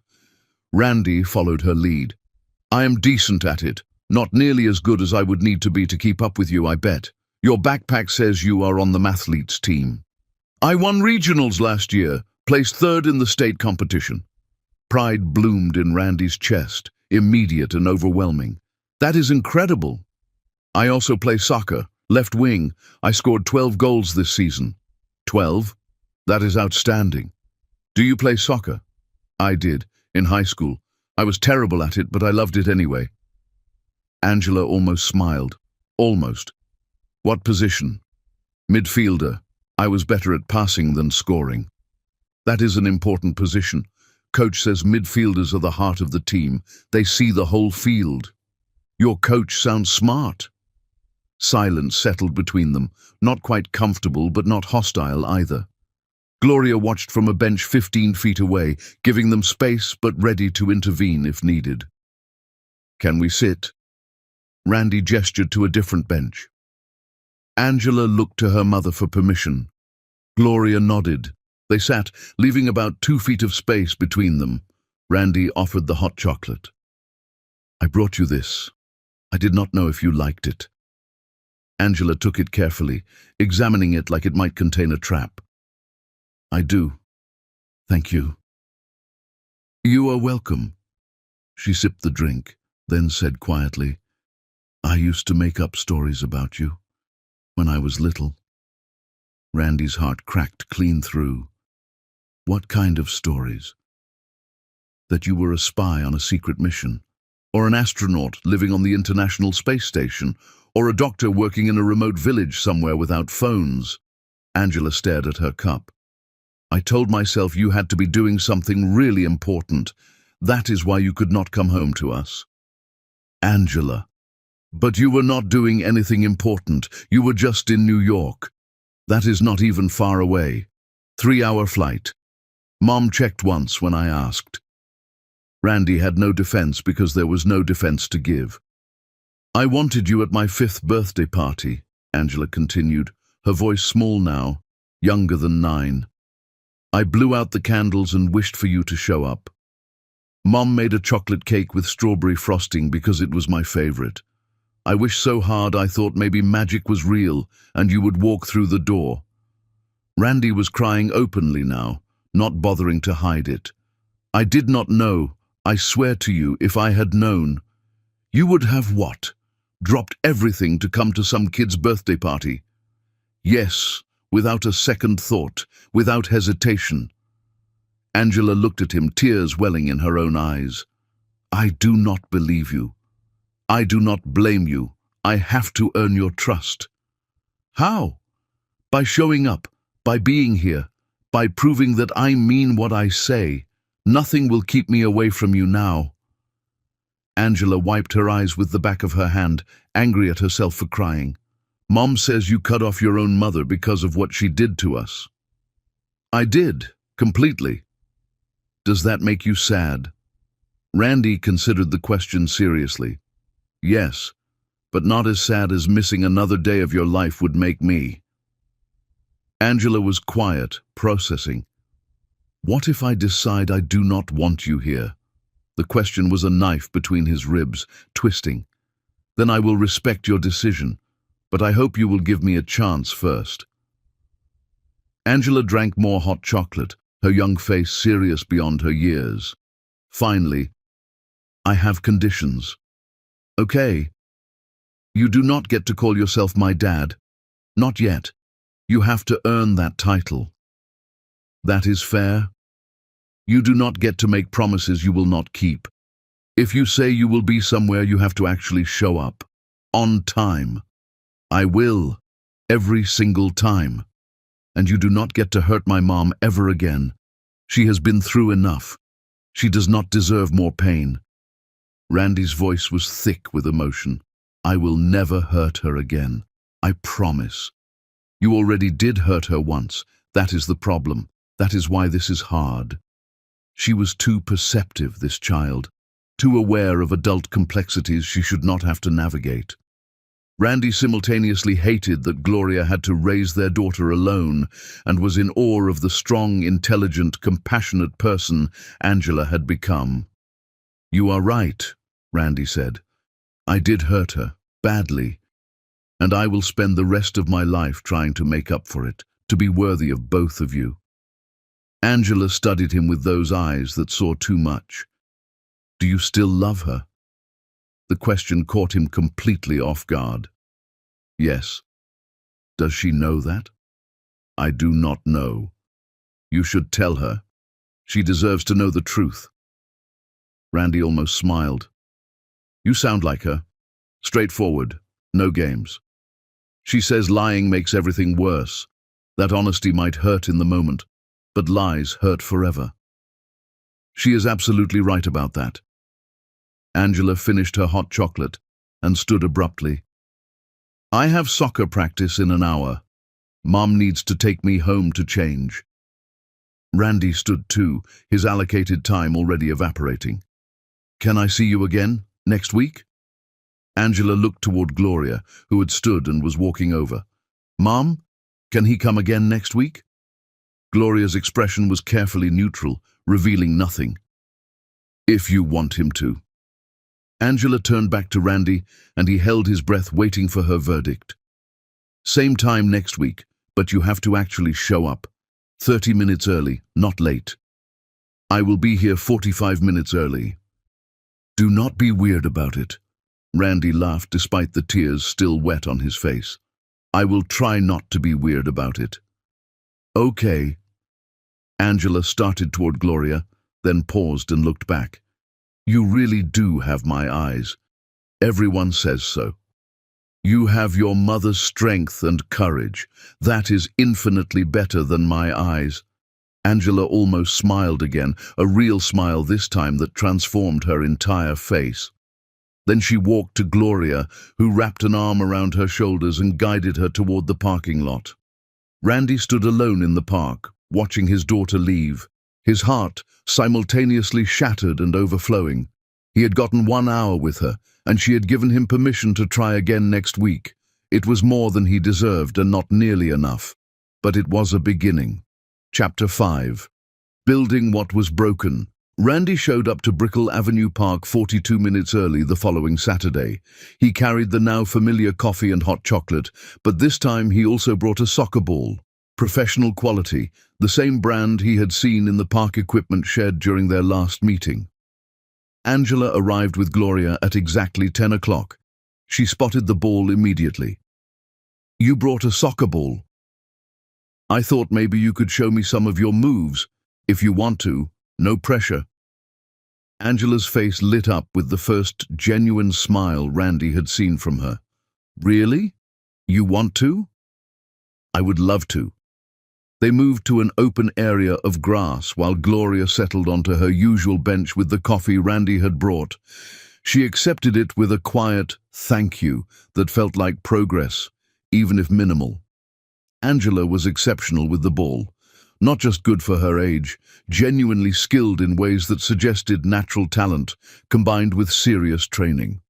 Randy followed her lead. I am decent at it, not nearly as good as I would need to be to keep up with you, I bet. Your backpack says you are on the mathletes team. I won regionals last year, placed third in the state competition. Pride bloomed in Randy's chest, immediate and overwhelming. That is incredible. I also play soccer, left wing. I scored 12 goals this season. 12? That is outstanding. Do you play soccer? I did, in high school. I was terrible at it, but I loved it anyway. Angela almost smiled. Almost. What position? Midfielder. I was better at passing than scoring. That is an important position. Coach says midfielders are the heart of the team. They see the whole field. Your coach sounds smart. Silence settled between them, not quite comfortable but not hostile either. Gloria watched from a bench 15 feet away, giving them space but ready to intervene if needed. Can we sit? Randy gestured to a different bench. Angela looked to her mother for permission. Gloria nodded. They sat, leaving about 2 feet of space between them. Randy offered the hot chocolate. I brought you this. I did not know if you liked it. Angela took it carefully, examining it like it might contain a trap. I do. Thank you. You are welcome. She sipped the drink, then said quietly, I used to make up stories about you when I was little. Randy's heart cracked clean through. What kind of stories? That you were a spy on a secret mission, or an astronaut living on the International Space Station, or a doctor working in a remote village somewhere without phones. Angela stared at her cup. I told myself you had to be doing something really important. That is why you could not come home to us. Angela. But you were not doing anything important. You were just in New York. That is not even far away. 3-hour flight. Mom checked once when I asked. Randy had no defense because there was no defense to give. I wanted you at my 5th birthday party, Angela continued, her voice small now, younger than 9. I blew out the candles and wished for you to show up. Mom made a chocolate cake with strawberry frosting because it was my favorite. I wished so hard I thought maybe magic was real and you would walk through the door. Randy was crying openly now, not bothering to hide it. I did not know, I swear to you, if I had known. You would have what? Dropped everything to come to some kid's birthday party? Yes, without a second thought, without hesitation. Angela looked at him, tears welling in her own eyes. I do not believe you. I do not blame you. I have to earn your trust. How? By showing up, by being here, by proving that I mean what I say. Nothing will keep me away from you now. Angela wiped her eyes with the back of her hand, angry at herself for crying. Mom says you cut off your own mother because of what she did to us. I did, completely. Does that make you sad? Randy considered the question seriously. Yes, but not as sad as missing another day of your life would make me. Angela was quiet, processing. What if I decide I do not want you here? The question was a knife between his ribs, twisting. Then I will respect your decision, but I hope you will give me a chance first. Angela drank more hot chocolate, her young face serious beyond her years. Finally, I have conditions. Okay. You do not get to call yourself my dad. Not yet. You have to earn that title. That is fair. You do not get to make promises you will not keep. If you say you will be somewhere, you have to actually show up. On time. I will. Every single time. And you do not get to hurt my mom ever again. She has been through enough. She does not deserve more pain. Randy's voice was thick with emotion. I will never hurt her again. I promise. You already did hurt her once. That is the problem. That is why this is hard. She was too perceptive, this child. Too aware of adult complexities she should not have to navigate. Randy simultaneously hated that Gloria had to raise their daughter alone and was in awe of the strong, intelligent, compassionate person Angela had become. You are right, Randy said. I did hurt her, badly, and I will spend the rest of my life trying to make up for it, to be worthy of both of you. Angela studied him with those eyes that saw too much. Do you still love her? The question caught him completely off guard. Yes. Does she know that? I do not know. You should tell her. She deserves to know the truth. Randy almost smiled. You sound like her. Straightforward. No games. She says lying makes everything worse. That honesty might hurt in the moment, but lies hurt forever. She is absolutely right about that. Angela finished her hot chocolate and stood abruptly. I have soccer practice in an hour. Mom needs to take me home to change. Randy stood too, his allocated time already evaporating. Can I see you again, next week? Angela looked toward Gloria, who had stood and was walking over. Mom, can he come again next week? Gloria's expression was carefully neutral, revealing nothing. If you want him to. Angela turned back to Randy, and he held his breath waiting for her verdict. Same time next week, but you have to actually show up. 30 minutes early, not late. I will be here 45 minutes early. Do not be weird about it. Randy laughed despite the tears still wet on his face. I will try not to be weird about it. Okay. Angela started toward Gloria, then paused and looked back. You really do have my eyes. Everyone says so. You have your mother's strength and courage. That is infinitely better than my eyes. Angela almost smiled again, a real smile this time that transformed her entire face. Then she walked to Gloria, who wrapped an arm around her shoulders and guided her toward the parking lot. Randy stood alone in the park, watching his daughter leave, his heart simultaneously shattered and overflowing. He had gotten 1 hour with her, and she had given him permission to try again next week. It was more than he deserved and not nearly enough, but it was a beginning. Chapter 5. Building what was broken. Randy showed up to Brickell Avenue Park 42 minutes early the following Saturday. He carried the now familiar coffee and hot chocolate, but this time he also brought a soccer ball. Professional quality, the same brand he had seen in the park equipment shed during their last meeting. Angela arrived with Gloria at exactly 10 o'clock. She spotted the ball immediately. You brought a soccer ball. I thought maybe you could show me some of your moves. If you want to, no pressure. Angela's face lit up with the first genuine smile Randy had seen from her. Really? You want to? I would love to. They moved to an open area of grass while Gloria settled onto her usual bench with the coffee Randy had brought. She accepted it with a quiet thank you that felt like progress, even if minimal. Angela was exceptional with the ball. Not just good for her age, genuinely skilled in ways that suggested natural talent, combined with serious training.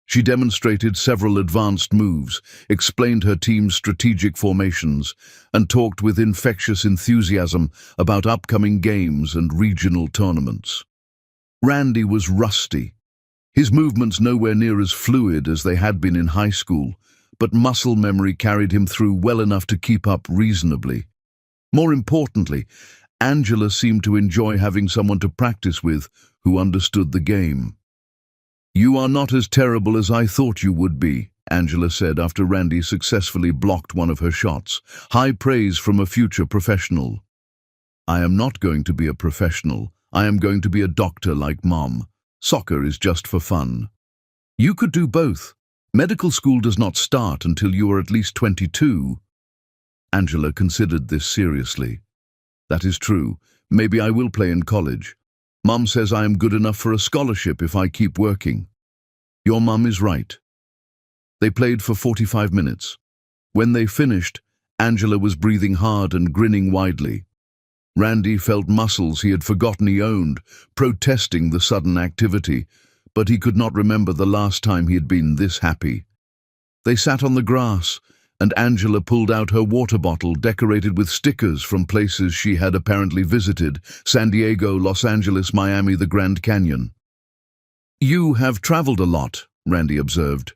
She demonstrated several advanced moves, explained her team's strategic formations, and talked with infectious enthusiasm about upcoming games and regional tournaments. Randy was rusty. His movements nowhere near as fluid as they had been in high school, but muscle memory carried him through well enough to keep up reasonably. More importantly, Angela seemed to enjoy having someone to practice with who understood the game. You are not as terrible as I thought you would be, Angela said after Randy successfully blocked one of her shots. High praise from a future professional. I am not going to be a professional. I am going to be a doctor like Mom. Soccer is just for fun. You could do both. Medical school does not start until you are at least 22. Angela considered this seriously. That is true. Maybe I will play in college. Mum says I am good enough for a scholarship if I keep working. Your mum is right. They played for 45 minutes. When they finished, Angela was breathing hard and grinning widely. Randy felt muscles he had forgotten he owned, protesting the sudden activity, but he could not remember the last time he had been this happy. They sat on the grass, and Angela pulled out her water bottle decorated with stickers from places she had apparently visited: San Diego, Los Angeles, Miami, the Grand Canyon. You have traveled a lot, Randy observed.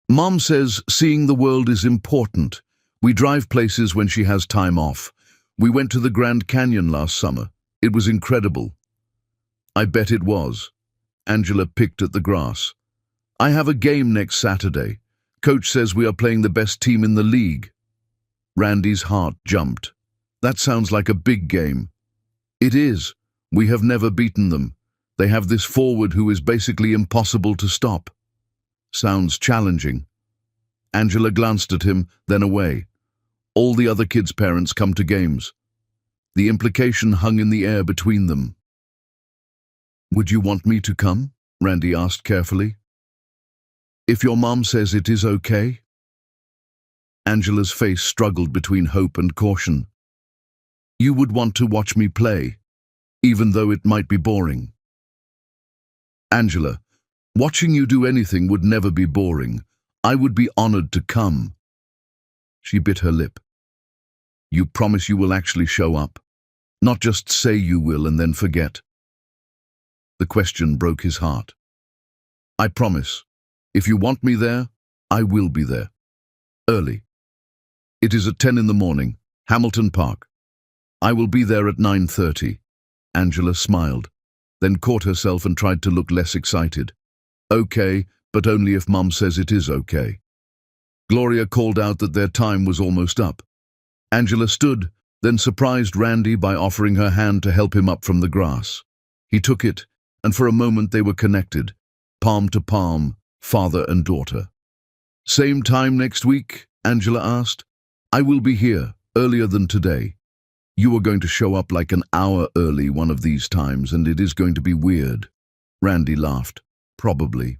Mom says seeing the world is important. We drive places when she has time off. We went to the Grand Canyon last summer. It was incredible. I bet it was. Angela picked at the grass. I have a game next Saturday. Coach says we are playing the best team in the league. Randy's heart jumped. That sounds like a big game. It is. We have never beaten them. They have this forward who is basically impossible to stop. Sounds challenging. Angela glanced at him, then away. All the other kids' parents come to games. The implication hung in the air between them. Would you want me to come? Randy asked carefully. If your mom says it is okay? Angela's face struggled between hope and caution. You would want to watch me play, even though it might be boring. Angela, watching you do anything would never be boring. I would be honored to come. She bit her lip. You promise you will actually show up? Not just say you will and then forget. The question broke his heart. I promise. If you want me there, I will be there. Early. It is at 10 in the morning, Hamilton Park. I will be there at 9:30. Angela smiled, then caught herself and tried to look less excited. Okay, but only if Mum says it is okay. Gloria called out that their time was almost up. Angela stood, then surprised Randy by offering her hand to help him up from the grass. He took it, and for a moment they were connected, palm to palm, father and daughter. Same time next week? Angela asked. I will be here, earlier than today. You are going to show up like an hour early one of these times, and it is going to be weird. Randy laughed. Probably.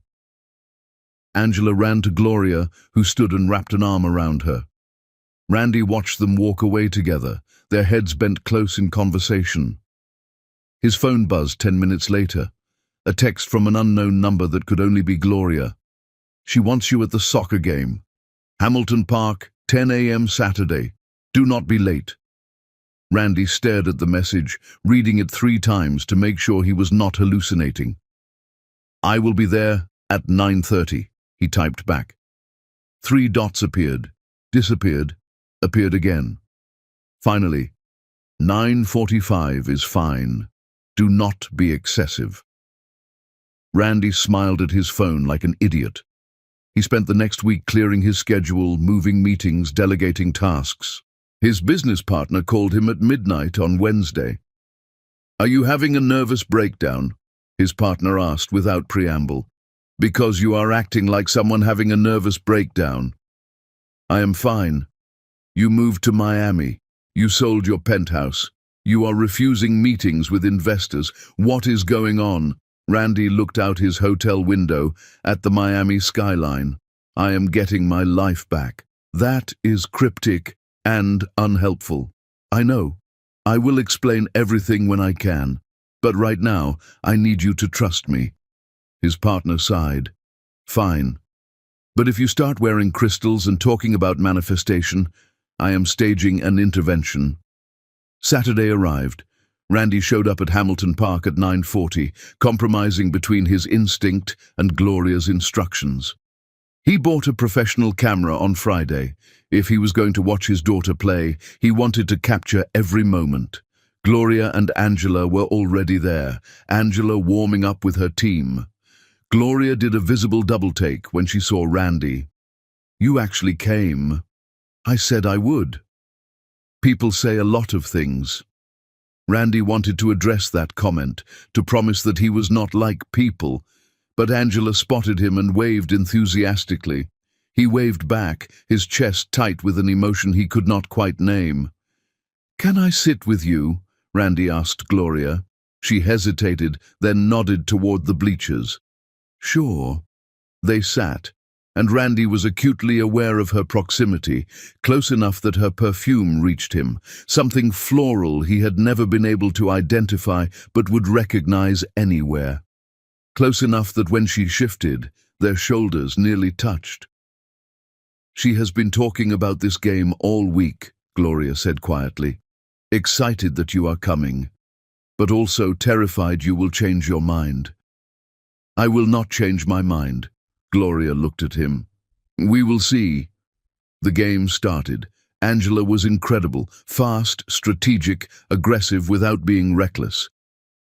Angela ran to Gloria, who stood and wrapped an arm around her. Randy watched them walk away together, their heads bent close in conversation. His phone buzzed 10 minutes later. A text from an unknown number that could only be Gloria. She wants you at the soccer game. Hamilton Park, 10 a.m. Saturday. Do not be late. Randy stared at the message, reading it 3 times to make sure he was not hallucinating. I will be there at 9:30, he typed back. 3 dots appeared, disappeared, appeared again. Finally, 9:45 is fine. Do not be excessive. Randy smiled at his phone like an idiot. He spent the next week clearing his schedule, moving meetings, delegating tasks. His business partner called him at midnight on Wednesday. Are you having a nervous breakdown? His partner asked without preamble. Because you are acting like someone having a nervous breakdown. I am fine. You moved to Miami. You sold your penthouse. You are refusing meetings with investors. What is going on? Randy looked out his hotel window at the Miami skyline. I am getting my life back. That is cryptic and unhelpful. I know. I will explain everything when I can. But right now, I need you to trust me. His partner sighed. Fine. But if you start wearing crystals and talking about manifestation, I am staging an intervention. Saturday arrived. Randy showed up at Hamilton Park at 9:40, compromising between his instinct and Gloria's instructions. He bought a professional camera on Friday. If he was going to watch his daughter play, he wanted to capture every moment. Gloria and Angela were already there, Angela warming up with her team. Gloria did a visible double-take when she saw Randy. You actually came. I said I would. People say a lot of things. Randy wanted to address that comment, to promise that he was not like people, but Angela spotted him and waved enthusiastically. He waved back, his chest tight with an emotion he could not quite name. "Can I sit with you?" Randy asked Gloria. She hesitated, then nodded toward the bleachers. "Sure." They sat, and Randy was acutely aware of her proximity, close enough that her perfume reached him, something floral he had never been able to identify but would recognize anywhere. Close enough that when she shifted, their shoulders nearly touched. "She has been talking about this game all week," Gloria said quietly. "Excited that you are coming, but also terrified you will change your mind." "I will not change my mind." Gloria looked at him. "We will see." The game started. Angela was incredible, fast, strategic, aggressive without being reckless.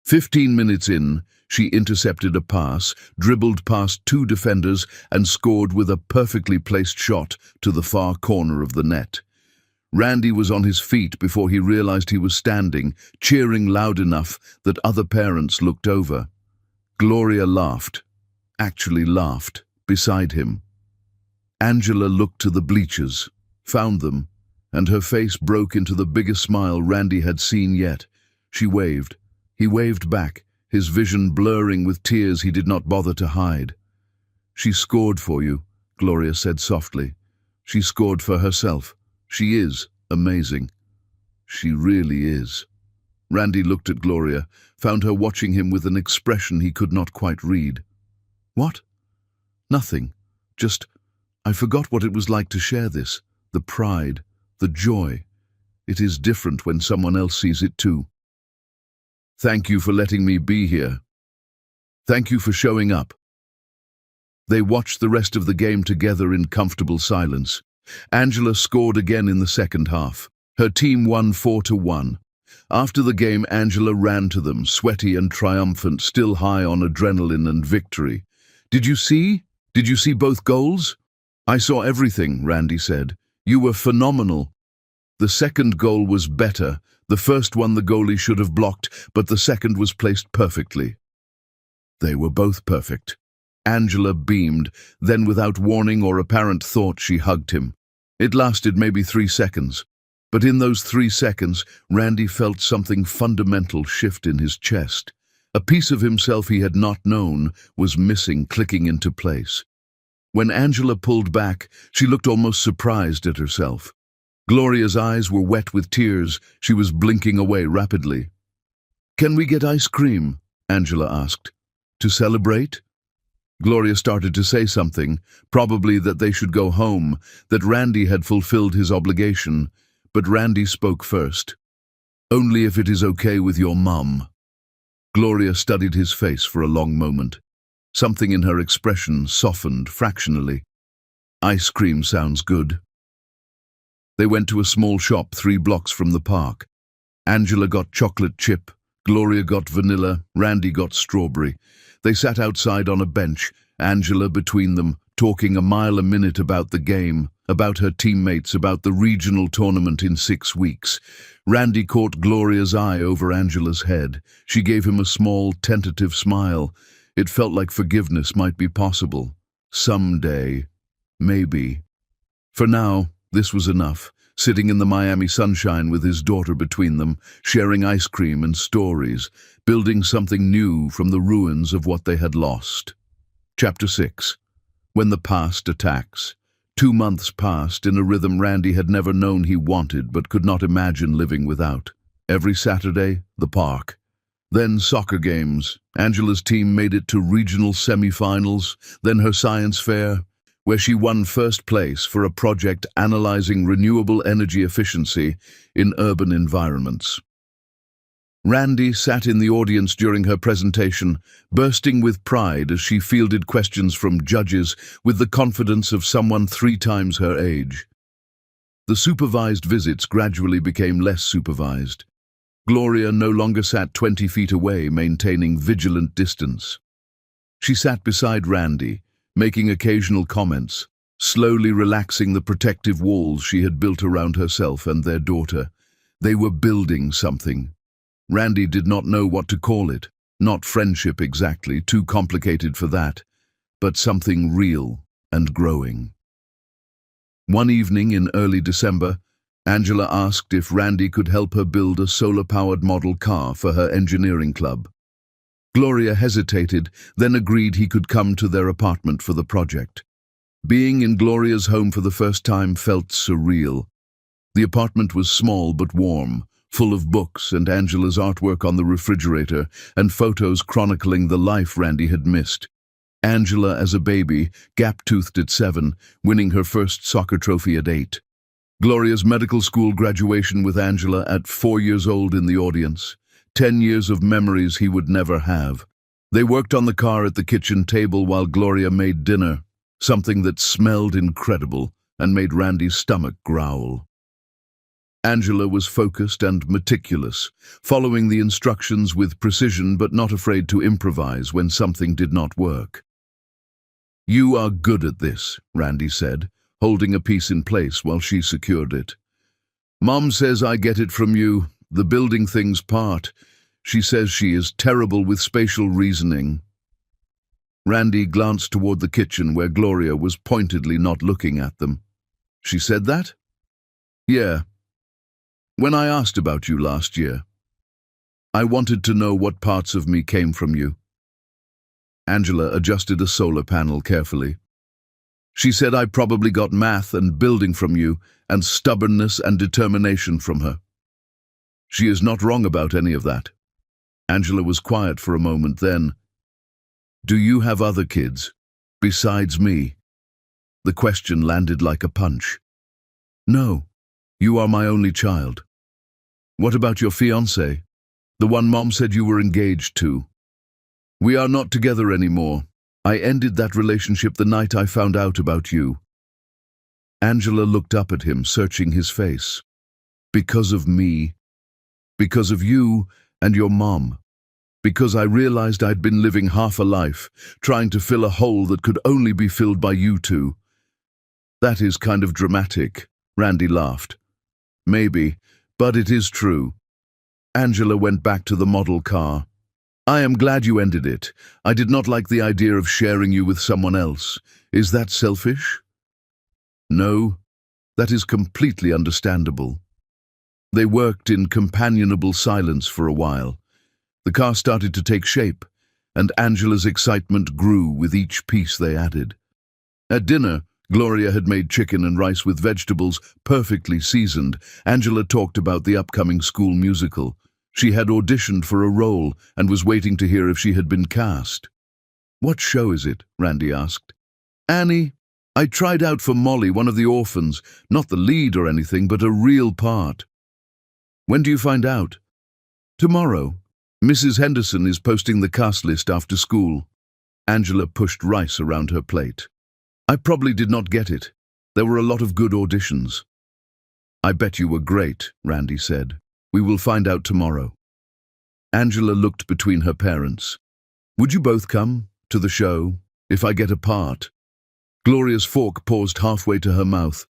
15 minutes in, she intercepted a pass, dribbled past 2 defenders, and scored with a perfectly placed shot to the far corner of the net. Randy was on his feet before he realized he was standing, cheering loud enough that other parents looked over. Gloria laughed, actually laughed, beside him. Angela looked to the bleachers, found them, and her face broke into the biggest smile Randy had seen yet. She waved. He waved back, his vision blurring with tears he did not bother to hide. "She scored for you," Gloria said softly. "She scored for herself. She is amazing. She really is." Randy looked at Gloria, found her watching him with an expression he could not quite read. "What?" "Nothing. Just, I forgot what it was like to share this. The pride, the joy. It is different when someone else sees it too. Thank you for letting me be here. Thank you for showing up." They watched the rest of the game together in comfortable silence. Angela scored again in the second half. Her team won 4-1. After the game, Angela ran to them, sweaty and triumphant, still high on adrenaline and victory. Did you see both goals?" "I saw everything," Randy said. "You were phenomenal." "The second goal was better. The first one the goalie should have blocked, but the second was placed perfectly." They were both perfect. Angela beamed, then without warning or apparent thought she hugged him. It lasted maybe 3 seconds, but in those 3 seconds, Randy felt something fundamental shift in his chest. A piece of himself he had not known was missing, clicking into place. When Angela pulled back, she looked almost surprised at herself. Gloria's eyes were wet with tears. She was blinking away rapidly. "Can we get ice cream?" Angela asked. "To celebrate?" Gloria started to say something, probably that they should go home, that Randy had fulfilled his obligation, but Randy spoke first. "Only if it is okay with your mum." Gloria studied his face for a long moment. Something in her expression softened fractionally. "Ice cream sounds good." They went to a small shop 3 blocks from the park. Angela got chocolate chip, Gloria got vanilla, Randy got strawberry. They sat outside on a bench, Angela between them, talking a mile a minute about the game, about her teammates, about the regional tournament in 6 weeks. Randy caught Gloria's eye over Angela's head. She gave him a small, tentative smile. It felt like forgiveness might be possible. Someday. Maybe. For now, this was enough. Sitting in the Miami sunshine with his daughter between them, sharing ice cream and stories, building something new from the ruins of what they had lost. Chapter 6. When the past attacks. 2 months passed in a rhythm Randy had never known he wanted but could not imagine living without. Every Saturday, the park. Then soccer games. Angela's team made it to regional semi-finals, then her science fair, where she won first place for a project analyzing renewable energy efficiency in urban environments. Randy sat in the audience during her presentation, bursting with pride as she fielded questions from judges with the confidence of someone 3 times her age. The supervised visits gradually became less supervised. Gloria no longer sat 20 feet away, maintaining vigilant distance. She sat beside Randy, making occasional comments, slowly relaxing the protective walls she had built around herself and their daughter. They were building something. Randy did not know what to call it. Not friendship exactly, too complicated for that, but something real and growing. One evening in early December, Angela asked if Randy could help her build a solar-powered model car for her engineering club. Gloria hesitated, then agreed he could come to their apartment for the project. Being in Gloria's home for the first time felt surreal. The apartment was small but warm, full of books and Angela's artwork on the refrigerator and photos chronicling the life Randy had missed. Angela as a baby, gap-toothed at 7, winning her first soccer trophy at 8. Gloria's medical school graduation with Angela at 4 years old in the audience. 10 years of memories he would never have. They worked on the car at the kitchen table while Gloria made dinner, something that smelled incredible and made Randy's stomach growl. Angela was focused and meticulous, following the instructions with precision but not afraid to improvise when something did not work. "You are good at this," Randy said, holding a piece in place while she secured it. "Mom says I get it from you, the building things part. She says she is terrible with spatial reasoning." Randy glanced toward the kitchen where Gloria was pointedly not looking at them. "She said that?" "Yeah. When I asked about you last year, I wanted to know what parts of me came from you." Angela adjusted a solar panel carefully. "She said I probably got math and building from you, and stubbornness and determination from her. She is not wrong about any of that." Angela was quiet for a moment, then, "Do you have other kids, besides me?" The question landed like a punch. "No, you are my only child." "What about your fiancé, the one Mom said you were engaged to?" "We are not together anymore. I ended that relationship the night I found out about you." Angela looked up at him, searching his face. "Because of me. Because of you and your mom. Because I realized I'd been living half a life, trying to fill a hole that could only be filled by you two." "That is kind of dramatic," Randy laughed. "Maybe, but it is true." Angela went back to the model car. "I am glad you ended it. I did not like the idea of sharing you with someone else. Is that selfish?" "No, that is completely understandable." They worked in companionable silence for a while. The car started to take shape, and Angela's excitement grew with each piece they added. At dinner, Gloria had made chicken and rice with vegetables, perfectly seasoned. Angela talked about the upcoming school musical. She had auditioned for a role and was waiting to hear if she had been cast. "What show is it?" Randy asked. "Annie. I tried out for Molly, one of the orphans. Not the lead or anything, but a real part." "When do you find out?" "Tomorrow. Mrs. Henderson is posting the cast list after school." Angela pushed rice around her plate. "I probably did not get it. There were a lot of good auditions." "I bet you were great," Randy said. "We will find out tomorrow." Angela looked between her parents. "Would you both come to the show, if I get a part?" Gloria's fork paused halfway to her mouth.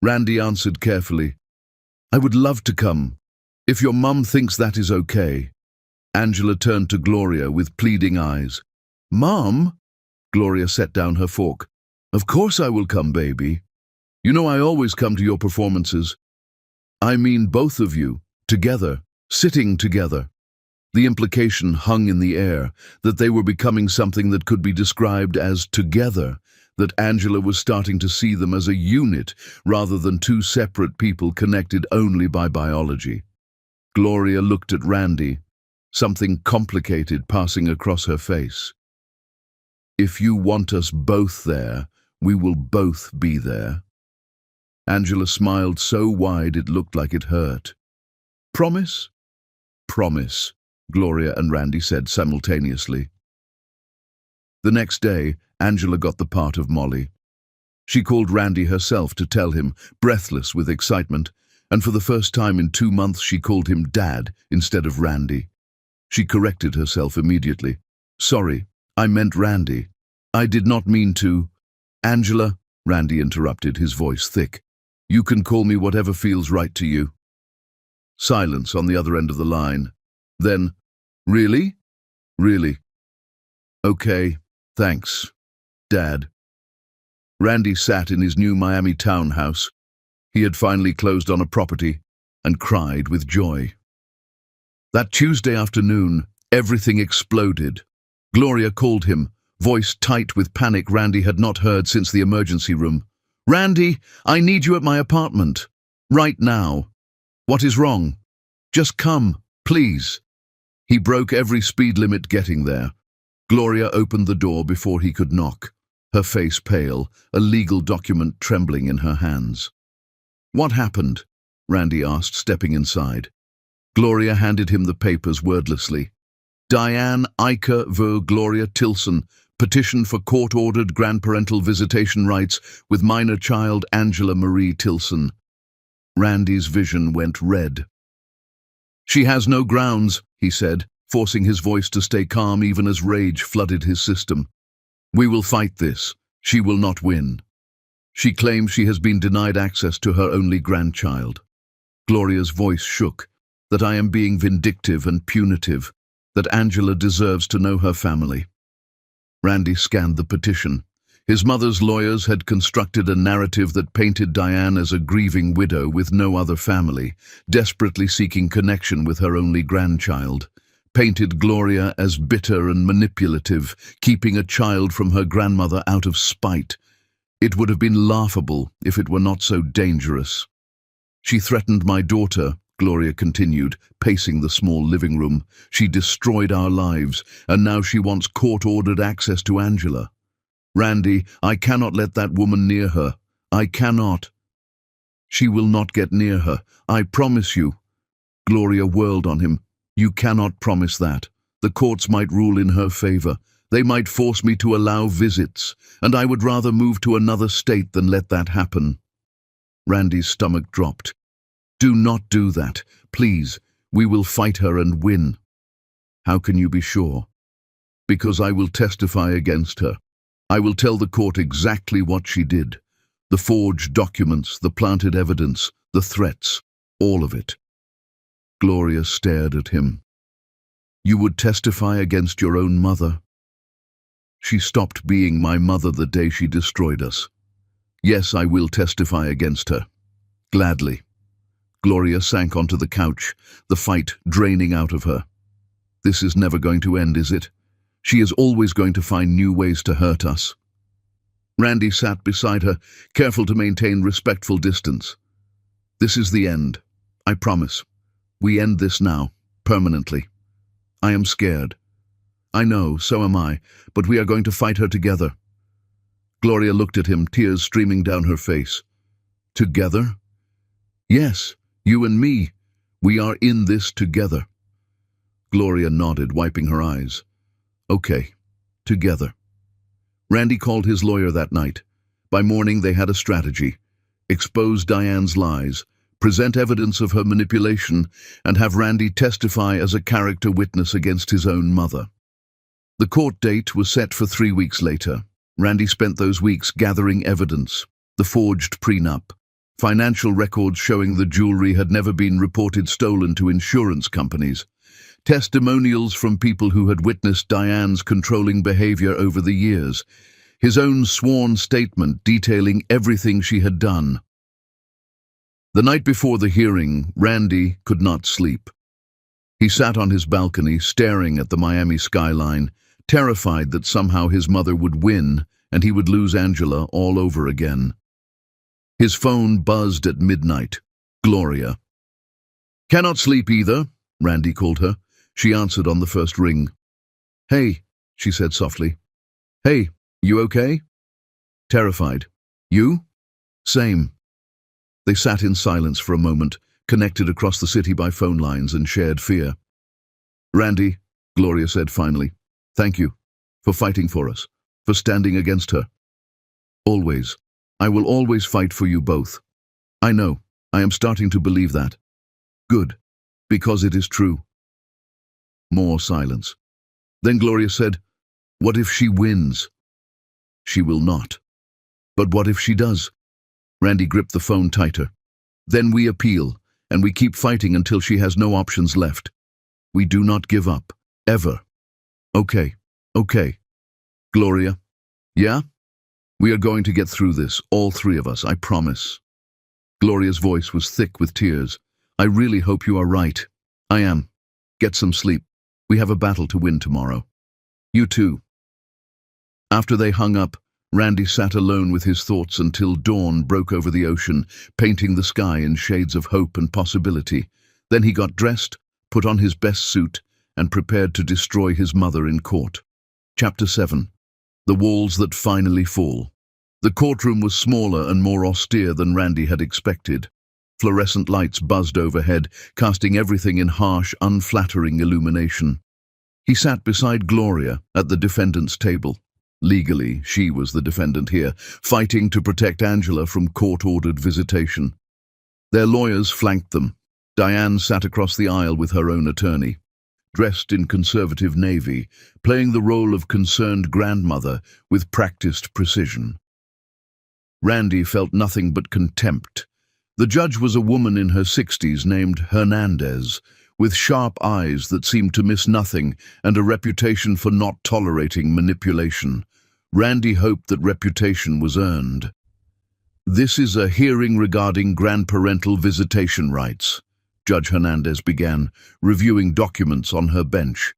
Randy answered carefully, "I would love to come, if your mum thinks that is okay." Angela turned to Gloria with pleading eyes. "Mom?" Gloria set down her fork. "Of course I will come, baby. You know I always come to your performances. I mean both of you, together, sitting together." The implication hung in the air, that they were becoming something that could be described as together, that Angela was starting to see them as a unit rather than two separate people connected only by biology. Gloria looked at Randy, something complicated passing across her face. "If you want us both there, we will both be there." Angela smiled so wide it looked like it hurt. "Promise?" "Promise," Gloria and Randy said simultaneously. The next day, Angela got the part of Molly. She called Randy herself to tell him, breathless with excitement, and for the first time in 2 months she called him Dad instead of Randy. She corrected herself immediately. "Sorry, I meant Randy. I did not mean to." "Angela," Randy interrupted, his voice thick. "You can call me whatever feels right to you." Silence on the other end of the line. Then, really? Really? Okay, thanks, Dad. Randy sat in his new Miami townhouse. He had finally closed on a property and cried with joy. That Tuesday afternoon, everything exploded. Gloria called him, voice tight with panic Randy had not heard since the emergency room. "Randy, I need you at my apartment. Right now. What is wrong? Just come, please." He broke every speed limit getting there. Gloria opened the door before he could knock, her face pale, a legal document trembling in her hands. "What happened?" Randy asked, stepping inside. Gloria handed him the papers wordlessly. Diane Iker ver Gloria Tilson, petition for court-ordered grandparental visitation rights with minor child Angela Marie Tilson. Randy's vision went red. "She has no grounds," he said, forcing his voice to stay calm even as rage flooded his system. "We will fight this. She will not win. She claims she has been denied access to her only grandchild." Gloria's voice shook, "that I am being vindictive and punitive, that Angela deserves to know her family." Randy scanned the petition. His mother's lawyers had constructed a narrative that painted Diane as a grieving widow with no other family, desperately seeking connection with her only grandchild. Painted Gloria as bitter and manipulative, keeping a child from her grandmother out of spite. It would have been laughable if it were not so dangerous. "She threatened my daughter," Gloria continued, pacing the small living room. "She destroyed our lives, and now she wants court-ordered access to Angela. Randy, I cannot let that woman near her. I cannot." "She will not get near her. I promise you." Gloria whirled on him. "You cannot promise that. The courts might rule in her favor. They might force me to allow visits, and I would rather move to another state than let that happen." Randy's stomach dropped. "Do not do that. Please, we will fight her and win." "How can you be sure?" "Because I will testify against her. I will tell the court exactly what she did. The forged documents, the planted evidence, the threats, all of it." Gloria stared at him. "You would testify against your own mother?" "She stopped being my mother the day she destroyed us. Yes, I will testify against her. Gladly." Gloria sank onto the couch, the fight draining out of her. "This is never going to end, is it? She is always going to find new ways to hurt us." Randy sat beside her, careful to maintain respectful distance. "This is the end. I promise. We end this now, permanently. I am scared. I know, so am I, but we are going to fight her together." Gloria looked at him, tears streaming down her face. "Together?" "Yes, you and me. We are in this together." Gloria nodded, wiping her eyes. "Okay, together." Randy called his lawyer that night. By morning they had a strategy: expose Diane's lies, present evidence of her manipulation, and have Randy testify as a character witness against his own mother. The court date was set for 3 weeks later. Randy spent those weeks gathering evidence: the forged prenup, financial records showing the jewelry had never been reported stolen to insurance companies, testimonials from people who had witnessed Diane's controlling behavior over the years, his own sworn statement detailing everything she had done. The night before the hearing, Randy could not sleep. He sat on his balcony, staring at the Miami skyline, terrified that somehow his mother would win and he would lose Angela all over again. His phone buzzed at midnight. Gloria. "Cannot sleep either," Randy called her. She answered on the first ring. "Hey," she said softly. "Hey, you okay?" Terrified. "You?" "Same." They sat in silence for a moment, connected across the city by phone lines and shared fear. "Randy," Gloria said finally, "thank you for fighting for us, for standing against her. Always. I will always fight for you both. I know, I am starting to believe that. Good, because it is true." More silence. Then Gloria said, "What if she wins?" "She will not." "But what if she does?" Randy gripped the phone tighter. "Then we appeal, and we keep fighting until she has no options left." We do not give up. Ever. Okay. Okay. Gloria? Yeah? We are going to get through this, all three of us, I promise. Gloria's voice was thick with tears. I really hope you are right. I am. Get some sleep. We have a battle to win tomorrow. You too. After they hung up, Randy sat alone with his thoughts until dawn broke over the ocean, painting the sky in shades of hope and possibility. Then he got dressed, put on his best suit, and prepared to destroy his mother in court. Chapter 7. The Walls That Finally Fall. The courtroom was smaller and more austere than Randy had expected. Fluorescent lights buzzed overhead, casting everything in harsh, unflattering illumination. He sat beside Gloria at the defendant's table. Legally, she was the defendant here, fighting to protect Angela from court-ordered visitation. Their lawyers flanked them. Diane sat across the aisle with her own attorney, dressed in conservative navy, playing the role of concerned grandmother with practiced precision. Randy felt nothing but contempt. The judge was a woman in her 60s named Hernandez, with sharp eyes that seemed to miss nothing and a reputation for not tolerating manipulation. Randy hoped that reputation was earned. This is a hearing regarding grandparental visitation rights, Judge Hernandez began, reviewing documents on her bench.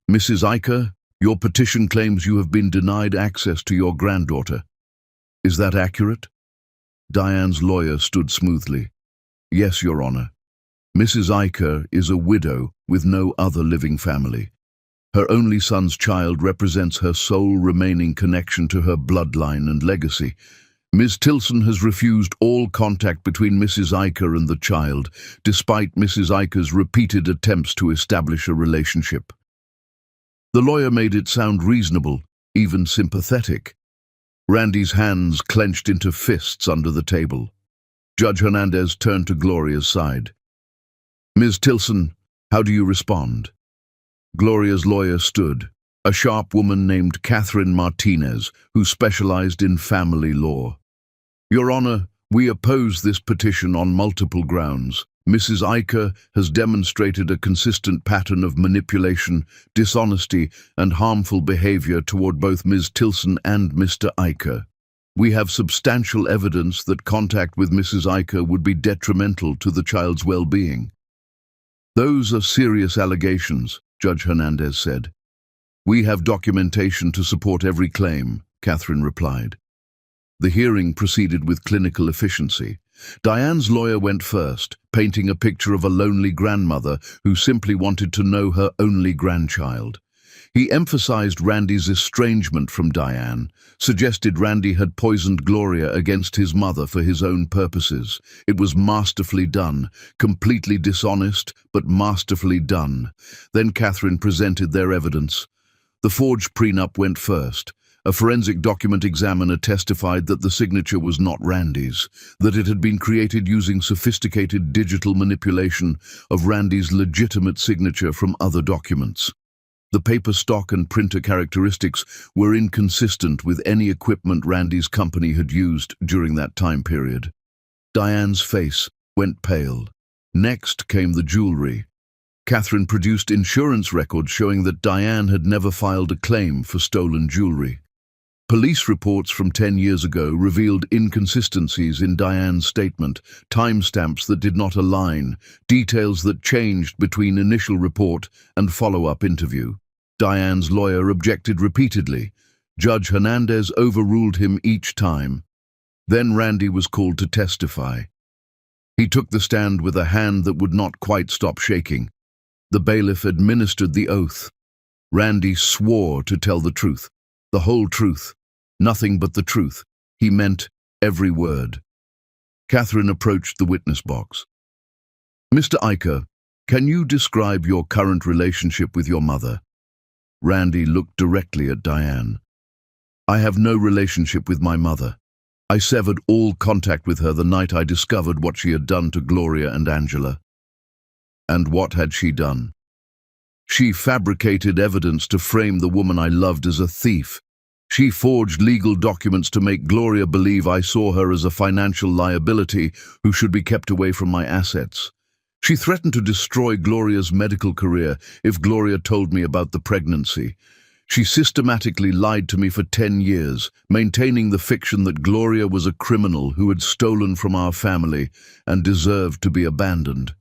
Mrs. Iker, your petition claims you have been denied access to your granddaughter. Is that accurate? Diane's lawyer stood smoothly. Yes, Your Honor. Mrs. Iker is a widow with no other living family. Her only son's child represents her sole remaining connection to her bloodline and legacy. Ms. Tilson has refused all contact between Mrs. Iker and the child, despite Mrs. Iker's repeated attempts to establish a relationship. The lawyer made it sound reasonable, even sympathetic. Randy's hands clenched into fists under the table. Judge Hernandez turned to Gloria's side. Ms. Tilson, how do you respond? Gloria's lawyer stood, a sharp woman named Catherine Martinez, who specialized in family law. Your Honor, we oppose this petition on multiple grounds. Mrs. Iker has demonstrated a consistent pattern of manipulation, dishonesty, and harmful behavior toward both Ms. Tilson and Mr. Iker. We have substantial evidence that contact with Mrs. Iker would be detrimental to the child's well-being. Those are serious allegations, Judge Hernandez said. We have documentation to support every claim, Catherine replied. The hearing proceeded with clinical efficiency. Diane's lawyer went first, painting a picture of a lonely grandmother who simply wanted to know her only grandchild. He emphasized Randy's estrangement from Diane, suggested Randy had poisoned Gloria against his mother for his own purposes. It was masterfully done, completely dishonest, but masterfully done. Then Catherine presented their evidence. The forged prenup went first. A forensic document examiner testified that the signature was not Randy's, that it had been created using sophisticated digital manipulation of Randy's legitimate signature from other documents. The paper stock and printer characteristics were inconsistent with any equipment Randy's company had used during that time period. Diane's face went pale. Next came the jewelry. Catherine produced insurance records showing that Diane had never filed a claim for stolen jewelry. Police reports from 10 years ago revealed inconsistencies in Diane's statement, timestamps that did not align, details that changed between initial report and follow-up interview. Diane's lawyer objected repeatedly. Judge Hernandez overruled him each time. Then Randy was called to testify. He took the stand with a hand that would not quite stop shaking. The bailiff administered the oath. Randy swore to tell the truth, the whole truth, nothing but the truth. He meant every word. Catherine approached the witness box. Mr. Iker, can you describe your current relationship with your mother? Randy looked directly at Diane. I have no relationship with my mother. I severed all contact with her the night I discovered what she had done to Gloria and Angela. And what had she done? She fabricated evidence to frame the woman I loved as a thief. She forged legal documents to make Gloria believe I saw her as a financial liability who should be kept away from my assets. She threatened to destroy Gloria's medical career if Gloria told me about the pregnancy. She systematically lied to me for 10 years, maintaining the fiction that Gloria was a criminal who had stolen from our family and deserved to be abandoned.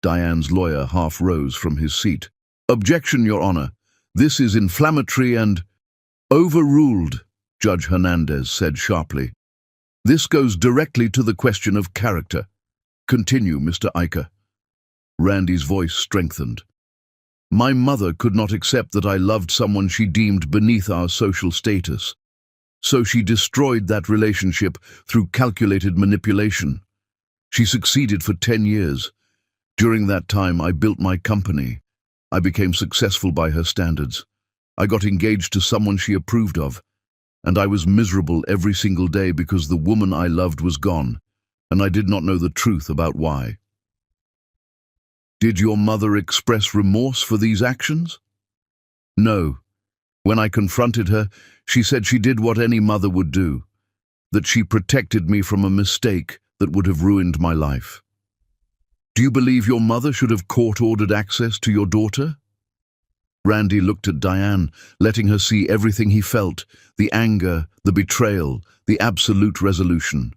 Diane's lawyer half rose from his seat. "Objection, Your Honor. This is inflammatory and—" "Overruled," Judge Hernandez said sharply. "This goes directly to the question of character. Continue, Mr. Iker." Randy's voice strengthened. "My mother could not accept that I loved someone she deemed beneath our social status. So she destroyed that relationship through calculated manipulation. She succeeded for 10 years. During that time, I built my company. I became successful by her standards. I got engaged to someone she approved of. And I was miserable every single day because the woman I loved was gone, and I did not know the truth about why." "Did your mother express remorse for these actions?" "No. When I confronted her, she said she did what any mother would do, that she protected me from a mistake that would have ruined my life." "Do you believe your mother should have court-ordered access to your daughter?" Randy looked at Diane, letting her see everything he felt, the anger, the betrayal, the absolute resolution.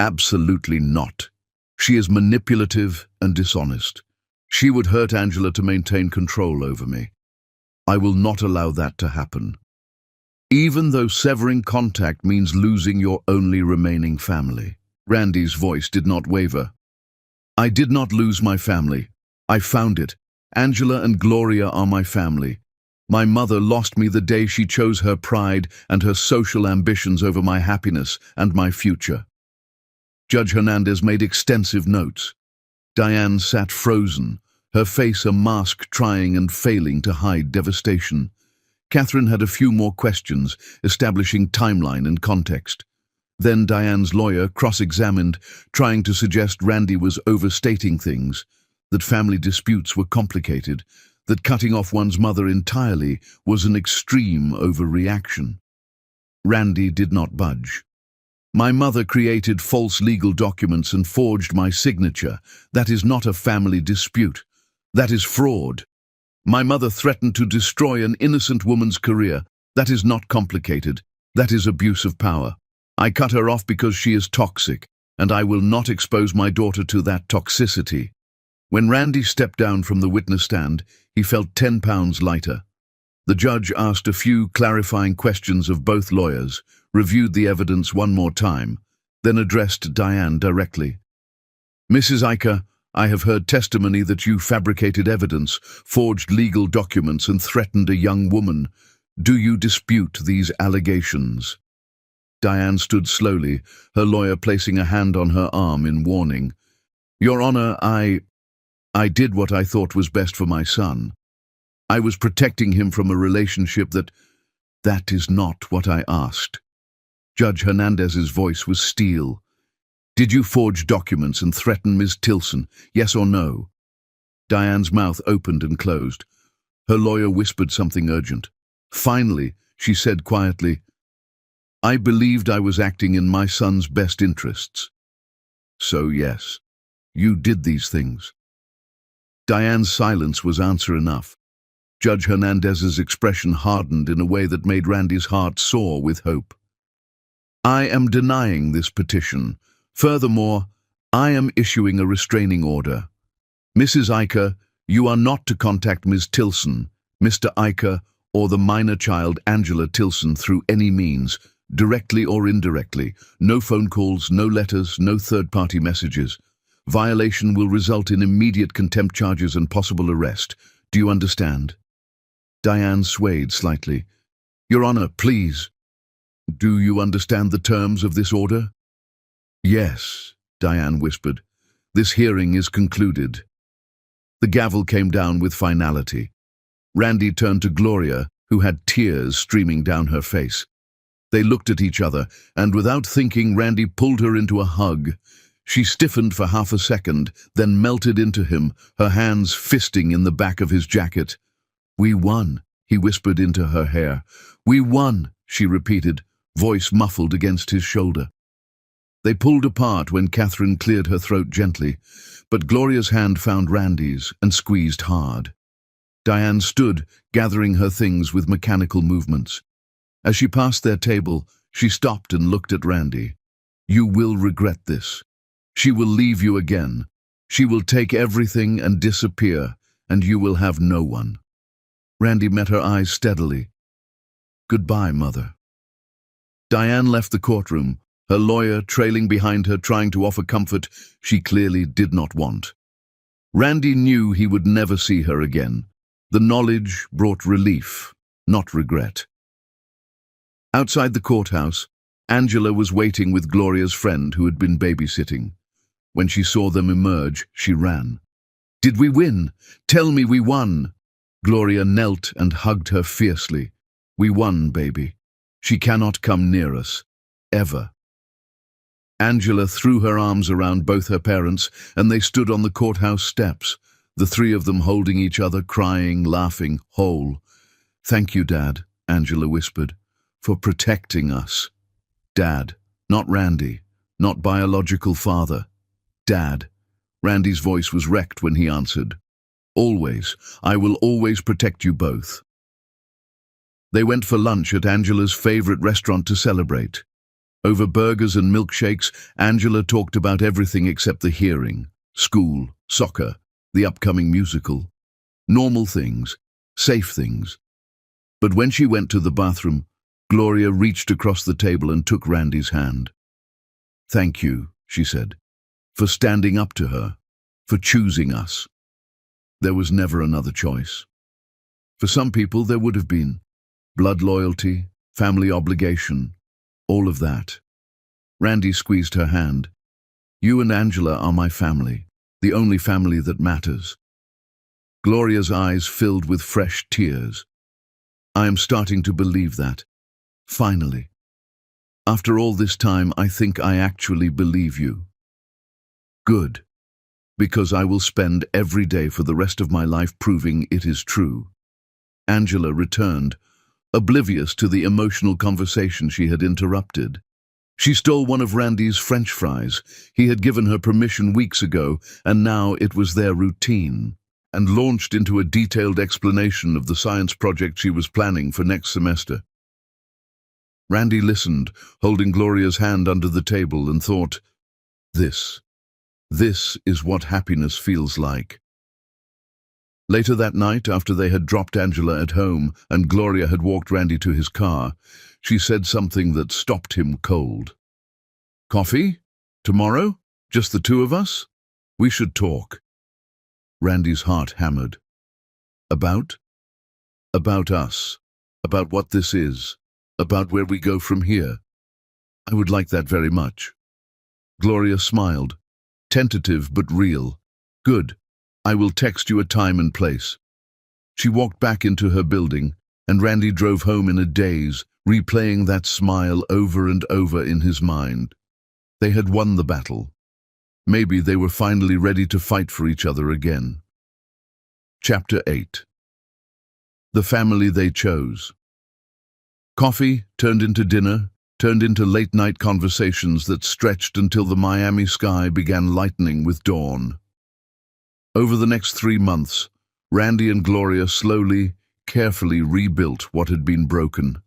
"Absolutely not. She is manipulative and dishonest. She would hurt Angela to maintain control over me. I will not allow that to happen. Even though severing contact means losing your only remaining family." Randy's voice did not waver. "I did not lose my family. I found it. Angela and Gloria are my family. My mother lost me the day she chose her pride and her social ambitions over my happiness and my future." Judge Hernandez made extensive notes. Diane sat frozen, her face a mask trying and failing to hide devastation. Catherine had a few more questions, establishing timeline and context. Then Diane's lawyer cross-examined, trying to suggest Randy was overstating things, that family disputes were complicated, that cutting off one's mother entirely was an extreme overreaction. Randy did not budge. "My mother created false legal documents and forged my signature. That is not a family dispute. That is fraud. My mother threatened to destroy an innocent woman's career. That is not complicated. That is abuse of power. I cut her off because she is toxic, and I will not expose my daughter to that toxicity." When Randy stepped down from the witness stand, he felt 10 pounds lighter. The judge asked a few clarifying questions of both lawyers, reviewed the evidence one more time, then addressed Diane directly. "Mrs. Iker, I have heard testimony that you fabricated evidence, forged legal documents, and threatened a young woman. Do you dispute these allegations?" Diane stood slowly, her lawyer placing a hand on her arm in warning. "Your Honor, I did what I thought was best for my son. I was protecting him from a relationship that is not what I asked." Judge Hernandez's voice was steel. "Did you forge documents and threaten Ms. Tilson, yes or no?" Diane's mouth opened and closed. Her lawyer whispered something urgent. Finally, she said quietly, "I believed I was acting in my son's best interests. So yes, you did these things." Diane's silence was answer enough. Judge Hernandez's expression hardened in a way that made Randy's heart soar with hope. "I am denying this petition. Furthermore, I am issuing a restraining order. Mrs. Iker, you are not to contact Ms. Tilson, Mr. Iker, or the minor child Angela Tilson through any means, directly or indirectly. No phone calls, no letters, no third-party messages. Violation will result in immediate contempt charges and possible arrest. Do you understand?" Diane swayed slightly. "Your Honor, please." "Do you understand the terms of this order?" "Yes," Diane whispered. "This hearing is concluded." The gavel came down with finality. Randy turned to Gloria, who had tears streaming down her face. They looked at each other, and without thinking, Randy pulled her into a hug. She stiffened for half a second, then melted into him, her hands fisting in the back of his jacket. "We won," he whispered into her hair. "We won," she repeated, voice muffled against his shoulder. They pulled apart when Catherine cleared her throat gently, but Gloria's hand found Randy's and squeezed hard. Diane stood, gathering her things with mechanical movements. As she passed their table, she stopped and looked at Randy. "You will regret this. She will leave you again. She will take everything and disappear, and you will have no one." Randy met her eyes steadily. "Goodbye, Mother." Diane left the courtroom, her lawyer trailing behind her, trying to offer comfort she clearly did not want. Randy knew he would never see her again. The knowledge brought relief, not regret. Outside the courthouse, Angela was waiting with Gloria's friend who had been babysitting. When she saw them emerge, she ran. "Did we win? Tell me we won!" Gloria knelt and hugged her fiercely. "We won, baby. She cannot come near us. Ever." Angela threw her arms around both her parents, and they stood on the courthouse steps, the three of them holding each other, crying, laughing, whole. "Thank you, Dad," Angela whispered, "for protecting us." Dad, not Randy, not biological father. Dad. Randy's voice was wrecked when he answered. "Always. I will always protect you both." They went for lunch at Angela's favorite restaurant to celebrate. Over burgers and milkshakes, Angela talked about everything except the hearing, school, soccer, the upcoming musical. Normal things, safe things. But when she went to the bathroom, Gloria reached across the table and took Randy's hand. "Thank you," she said, "for standing up to her, for choosing us. There was never another choice. For some people there would have been. Blood loyalty, family obligation, all of that." Randy squeezed her hand. "You and Angela are my family, the only family that matters." Gloria's eyes filled with fresh tears. "I am starting to believe that. Finally. After all this time, I think I actually believe you." "Good. Because I will spend every day for the rest of my life proving it is true." Angela returned, oblivious to the emotional conversation she had interrupted. She stole one of Randy's French fries. He had given her permission weeks ago, and now it was their routine, and launched into a detailed explanation of the science project she was planning for next semester. Randy listened, holding Gloria's hand under the table, and thought, This is what happiness feels like." Later that night, after they had dropped Angela at home and Gloria had walked Randy to his car, she said something that stopped him cold. "Coffee? Tomorrow? Just the two of us? We should talk." Randy's heart hammered. "About? About us. About what this is. About where we go from here. I would like that very much." Gloria smiled, tentative but real. "Good. I will text you a time and place." She walked back into her building, and Randy drove home in a daze, replaying that smile over and over in his mind. They had won the battle. Maybe they were finally ready to fight for each other again. Chapter 8. The family they chose. Coffee turned into dinner, turned into late-night conversations that stretched until the Miami sky began lightening with dawn. Over the next 3 months, Randy and Gloria slowly, carefully rebuilt what had been broken.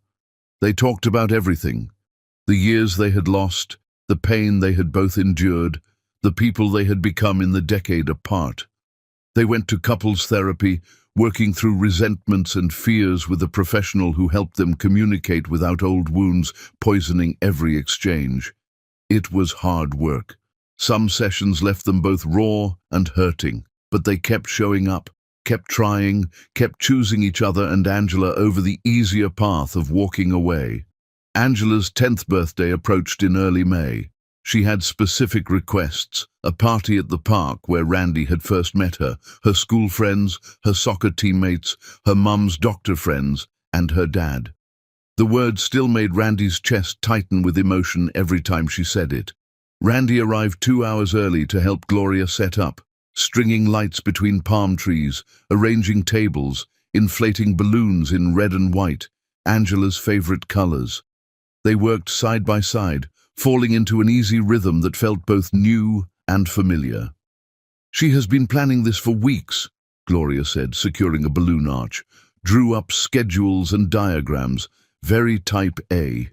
They talked about everything: the years they had lost, the pain they had both endured, the people they had become in the decade apart. They went to couples therapy, working through resentments and fears with a professional who helped them communicate without old wounds poisoning every exchange. It was hard work. Some sessions left them both raw and hurting, but they kept showing up, kept trying, kept choosing each other and Angela over the easier path of walking away. Angela's 10th birthday approached in early May. She had specific requests: a party at the park where Randy had first met her, her school friends, her soccer teammates, her mum's doctor friends, and her dad. The word still made Randy's chest tighten with emotion every time she said it. Randy arrived 2 hours early to help Gloria set up, stringing lights between palm trees, arranging tables, inflating balloons in red and white, Angela's favorite colors. They worked side by side, falling into an easy rhythm that felt both new and familiar. "She has been planning this for weeks," Gloria said, securing a balloon arch. "Drew up schedules and diagrams. Very type A."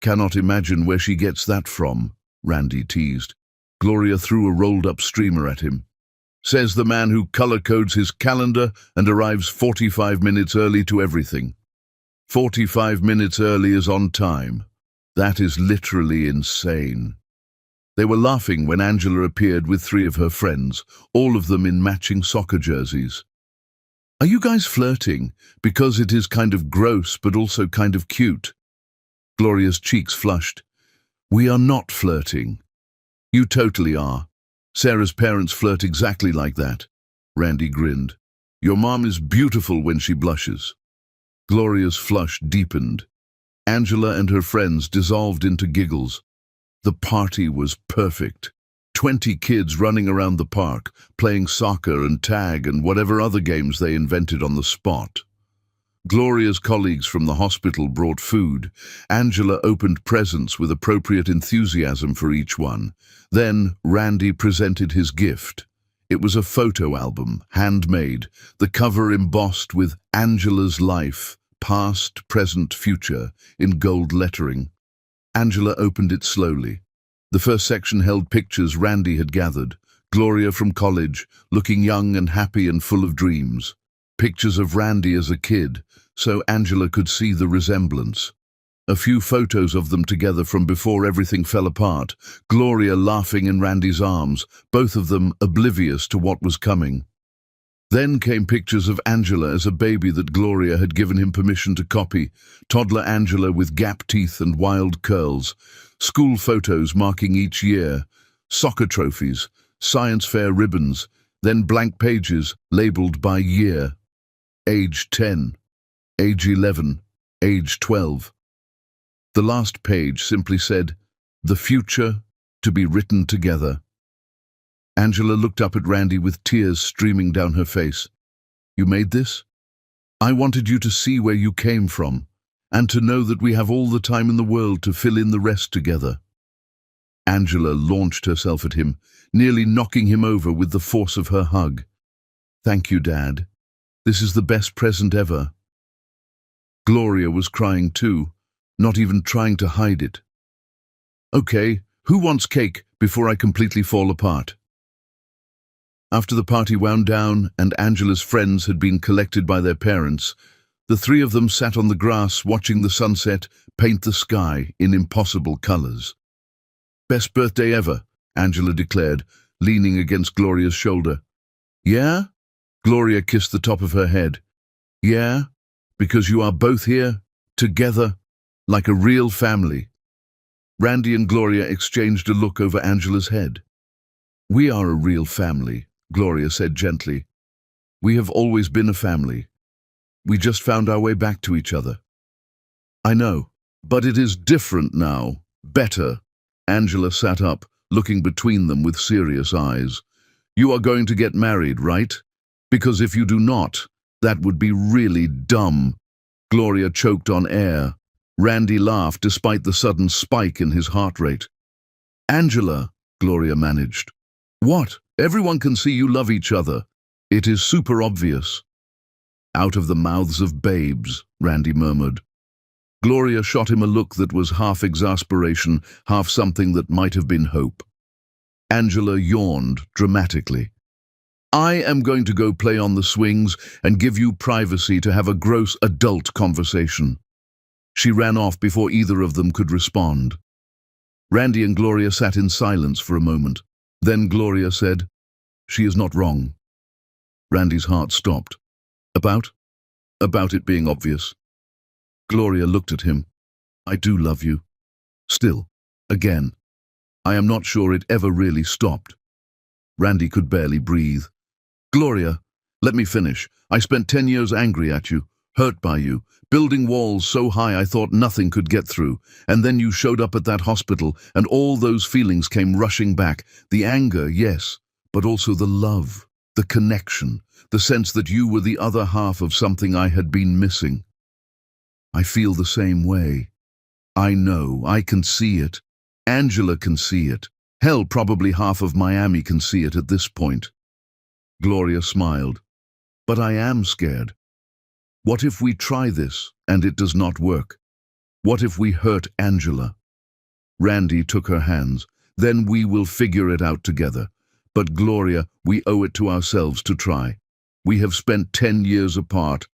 "Cannot imagine where she gets that from," Randy teased. Gloria threw a rolled-up streamer at him. "Says the man who color-codes his calendar and arrives 45 minutes early to everything. 45 minutes early is on time. That is literally insane." They were laughing when Angela appeared with 3 of her friends, all of them in matching soccer jerseys. "Are you guys flirting? Because it is kind of gross, but also kind of cute." Gloria's cheeks flushed. "We are not flirting." "You totally are. Sarah's parents flirt exactly like that." Randy grinned. "Your mom is beautiful when she blushes." Gloria's flush deepened. Angela and her friends dissolved into giggles. The party was perfect. 20 kids running around the park, playing soccer and tag and whatever other games they invented on the spot. Gloria's colleagues from the hospital brought food. Angela opened presents with appropriate enthusiasm for each one. Then Randy presented his gift. It was a photo album, handmade, the cover embossed with Angela's life, past, present, future, in gold lettering. Angela opened it slowly. The first section held pictures Randy had gathered. Gloria from college, looking young and happy and full of dreams. Pictures of Randy as a kid, so Angela could see the resemblance. A few photos of them together from before everything fell apart. Gloria laughing in Randy's arms, both of them oblivious to what was coming. Then came pictures of Angela as a baby that Gloria had given him permission to copy. Toddler Angela with gap teeth and wild curls. School photos marking each year. Soccer trophies. Science fair ribbons. Then blank pages labeled by year. Age 10. Age 11. Age 12. The last page simply said, "The future to be written together." Angela looked up at Randy with tears streaming down her face. "You made this? I wanted you to see where you came from, and to know that we have all the time in the world to fill in the rest together." Angela launched herself at him, nearly knocking him over with the force of her hug. "Thank you, Dad. This is the best present ever." Gloria was crying too, not even trying to hide it. "Okay, who wants cake before I completely fall apart?" After the party wound down and Angela's friends had been collected by their parents, the 3 of them sat on the grass watching the sunset paint the sky in impossible colors. "Best birthday ever," Angela declared, leaning against Gloria's shoulder. "Yeah?" Gloria kissed the top of her head. "Yeah, because you are both here, together, like a real family." Randy and Gloria exchanged a look over Angela's head. "We are a real family," Gloria said gently. "We have always been a family. We just found our way back to each other." "I know, but it is different now. Better." Angela sat up, looking between them with serious eyes. "You are going to get married, right? Because if you do not, that would be really dumb." Gloria choked on air. Randy laughed despite the sudden spike in his heart rate. "Angela," Gloria managed. "What? Everyone can see you love each other. It is super obvious." "Out of the mouths of babes," Randy murmured. Gloria shot him a look that was half exasperation, half something that might have been hope. Angela yawned dramatically. "I am going to go play on the swings and give you privacy to have a gross adult conversation." She ran off before either of them could respond. Randy and Gloria sat in silence for a moment. Then Gloria said, "She is not wrong." Randy's heart stopped. About? About it being obvious. Gloria looked at him. "I do love you. Still. Again. I am not sure it ever really stopped." Randy could barely breathe. "Gloria, let me finish. I spent 10 years angry at you, hurt by you, building walls so high I thought nothing could get through, and then you showed up at that hospital and all those feelings came rushing back. The anger, yes, but also the love, the connection, the sense that you were the other half of something I had been missing. I feel the same way. I know, I can see it. Angela can see it. Hell, probably half of Miami can see it at this point. Gloria smiled. But I am scared. What if we try this and it does not work? What if we hurt Angela? Randy took her hands. Then we will figure it out together. But Gloria, we owe it to ourselves to try. We have spent 10 years apart.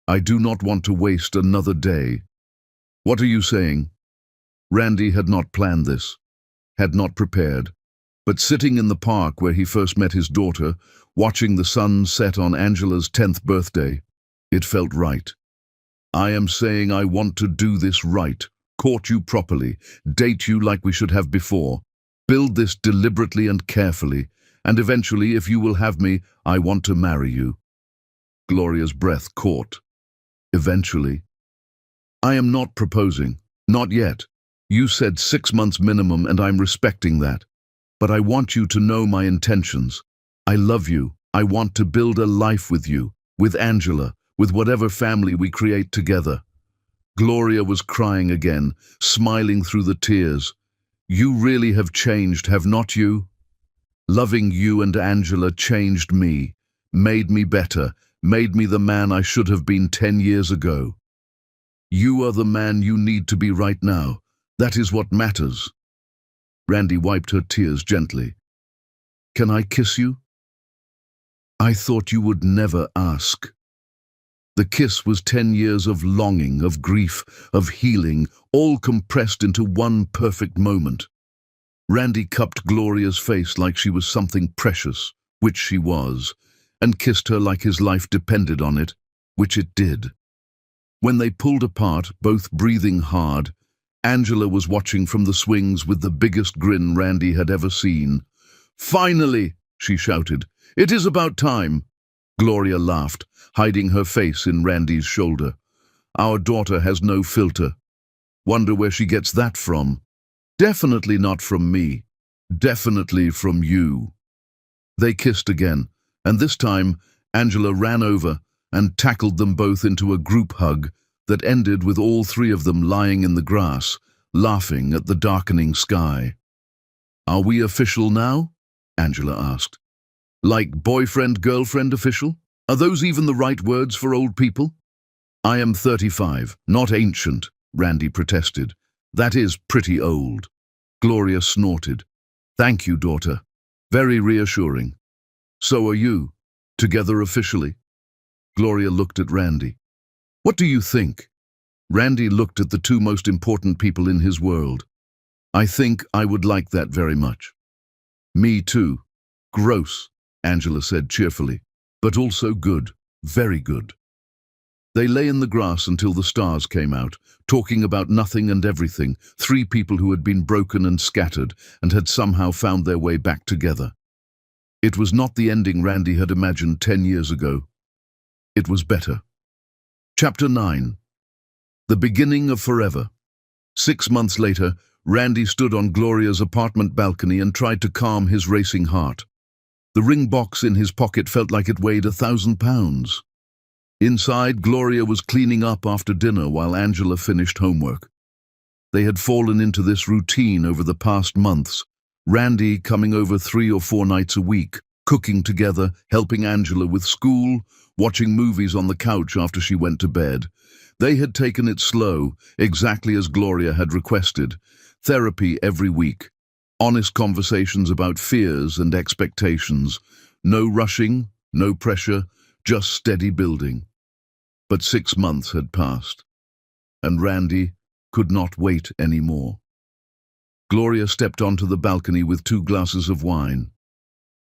I do not want to waste another day. What are you saying? Randy had not planned this, had not prepared. But sitting in the park where he first met his daughter, watching the sun set on Angela's 10th birthday, it felt right. I am saying I want to do this right, court you properly, date you like we should have before, build this deliberately and carefully, and eventually, if you will have me, I want to marry you. Gloria's breath caught. Eventually. I am not proposing. Not yet. You said 6 months minimum and I'm respecting that. But I want you to know my intentions. I love you. I want to build a life with you, with Angela, with whatever family we create together. Gloria was crying again, smiling through the tears. You really have changed, have not you? Loving you and Angela changed me, made me better, made me the man I should have been 10 years ago. You are the man you need to be right now. That is what matters. Randy wiped her tears gently. Can I kiss you? I thought you would never ask. The kiss was 10 years of longing, of grief, of healing, all compressed into one perfect moment. Randy cupped Gloria's face like she was something precious, which she was, and kissed her like his life depended on it, which it did. When they pulled apart, both breathing hard, Angela was watching from the swings with the biggest grin Randy had ever seen. Finally, she shouted. It is about time. Gloria laughed, hiding her face in Randy's shoulder. Our daughter has no filter. Wonder where she gets that from. Definitely not from me. Definitely from you. They kissed again, and this time Angela ran over and tackled them both into a group hug that ended with all three of them lying in the grass, laughing at the darkening sky. Are we official now? Angela asked. Like boyfriend-girlfriend official? Are those even the right words for old people? I am 35, not ancient, Randy protested. That is pretty old. Gloria snorted. Thank you, daughter. Very reassuring. So are you. Together officially. Gloria looked at Randy. What do you think? Randy looked at the two most important people in his world. I think I would like that very much. Me too. Gross, Angela said cheerfully, but also good, very good. They lay in the grass until the stars came out, talking about nothing and everything, three people who had been broken and scattered and had somehow found their way back together. It was not the ending Randy had imagined 10 years ago. It was better. Chapter 9. The beginning of forever. 6 months later, Randy stood on Gloria's apartment balcony and tried to calm his racing heart. The ring box in his pocket felt like it weighed 1,000 pounds. Inside, Gloria was cleaning up after dinner while Angela finished homework. They had fallen into this routine over the past months, Randy coming over 3 or 4 nights a week, cooking together, helping Angela with school, watching movies on the couch after she went to bed. They had taken it slow, exactly as Gloria had requested. Therapy every week. Honest conversations about fears and expectations. No rushing, no pressure, just steady building. But 6 months had passed, and Randy could not wait anymore. Gloria stepped onto the balcony with 2 glasses of wine.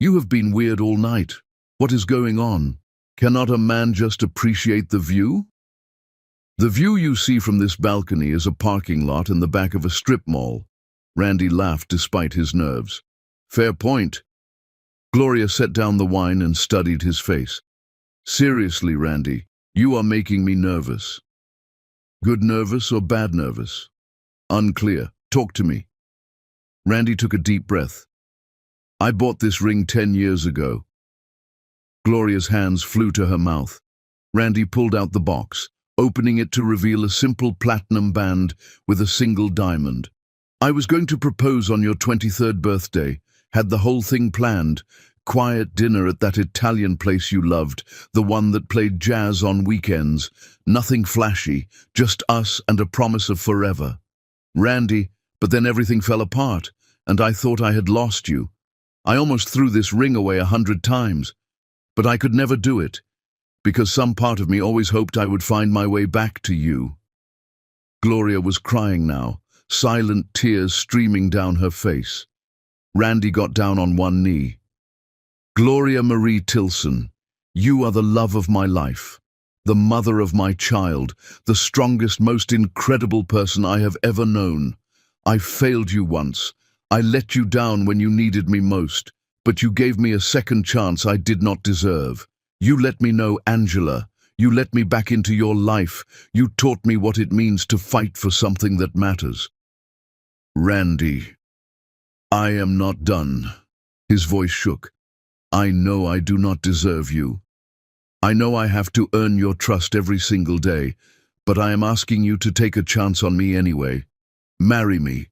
You have been weird all night. What is going on? Cannot a man just appreciate the view? The view you see from this balcony is a parking lot in the back of a strip mall. Randy laughed despite his nerves. Fair point. Gloria set down the wine and studied his face. Seriously, Randy, you are making me nervous. Good nervous or bad nervous? Unclear. Talk to me. Randy took a deep breath. I bought this ring 10 years ago. Gloria's hands flew to her mouth. Randy pulled out the box, opening it to reveal a simple platinum band with a single diamond. I was going to propose on your 23rd birthday, had the whole thing planned. Quiet dinner at that Italian place you loved, the one that played jazz on weekends. Nothing flashy, just us and a promise of forever. Randy, but then everything fell apart, and I thought I had lost you. I almost threw this ring away 100 times, but I could never do it, because some part of me always hoped I would find my way back to you. Gloria was crying now, silent tears streaming down her face. Randy got down on one knee. Gloria Marie Tilson, you are the love of my life, the mother of my child, the strongest, most incredible person I have ever known. I failed you once. I let you down when you needed me most, but you gave me a second chance I did not deserve. You let me know Angela. You let me back into your life. You taught me what it means to fight for something that matters. Randy, I am not done. His voice shook. I know I do not deserve you. I know I have to earn your trust every single day, but I am asking you to take a chance on me anyway. Marry me.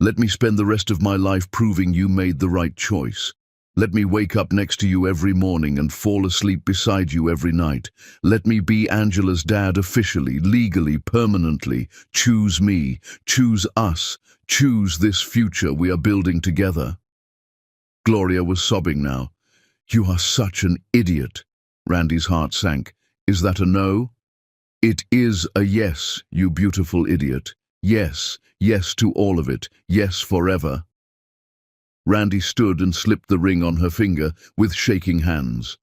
Let me spend the rest of my life proving you made the right choice. Let me wake up next to you every morning and fall asleep beside you every night. Let me be Angela's dad officially, legally, permanently. Choose me. Choose us. Choose this future we are building together. Gloria was sobbing now. You are such an idiot. Randy's heart sank. Is that a no? It is a yes, you beautiful idiot. Yes, yes to all of it. Yes forever. Randy stood and slipped the ring on her finger with shaking hands.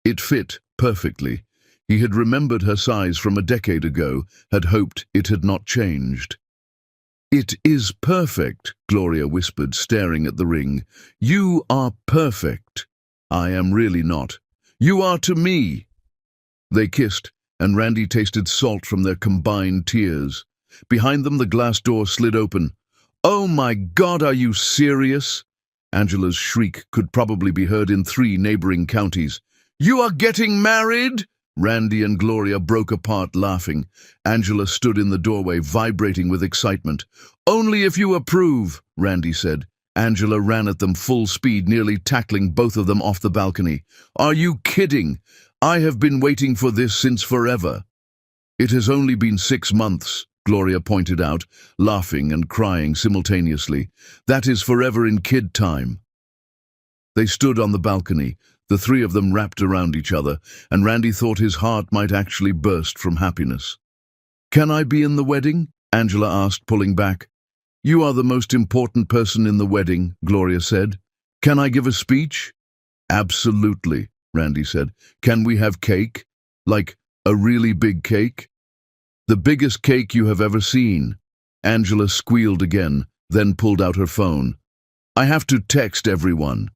It fit perfectly. He had remembered her size from a decade ago, had hoped it had not changed. It is perfect, Gloria whispered, staring at the ring. You are perfect. I am really not. You are to me. They kissed, and Randy tasted salt from their combined tears. Behind them, the glass door slid open. Oh my God, are you serious? Angela's shriek could probably be heard in 3 neighboring counties. You are getting married? Randy and Gloria broke apart laughing. Angela stood in the doorway, vibrating with excitement. Only if you approve, Randy said. Angela ran at them full speed, nearly tackling both of them off the balcony. Are you kidding? I have been waiting for this since forever. It has only been 6 months, Gloria pointed out, laughing and crying simultaneously. That is forever in kid time. They stood on the balcony, the 3 of them wrapped around each other, and Randy thought his heart might actually burst from happiness. Can I be in the wedding? Angela asked, pulling back. You are the most important person in the wedding, Gloria said. Can I give a speech? Absolutely, Randy said. Can we have cake? Like a really big cake? The biggest cake you have ever seen. Angela squealed again, then pulled out her phone. I have to text everyone.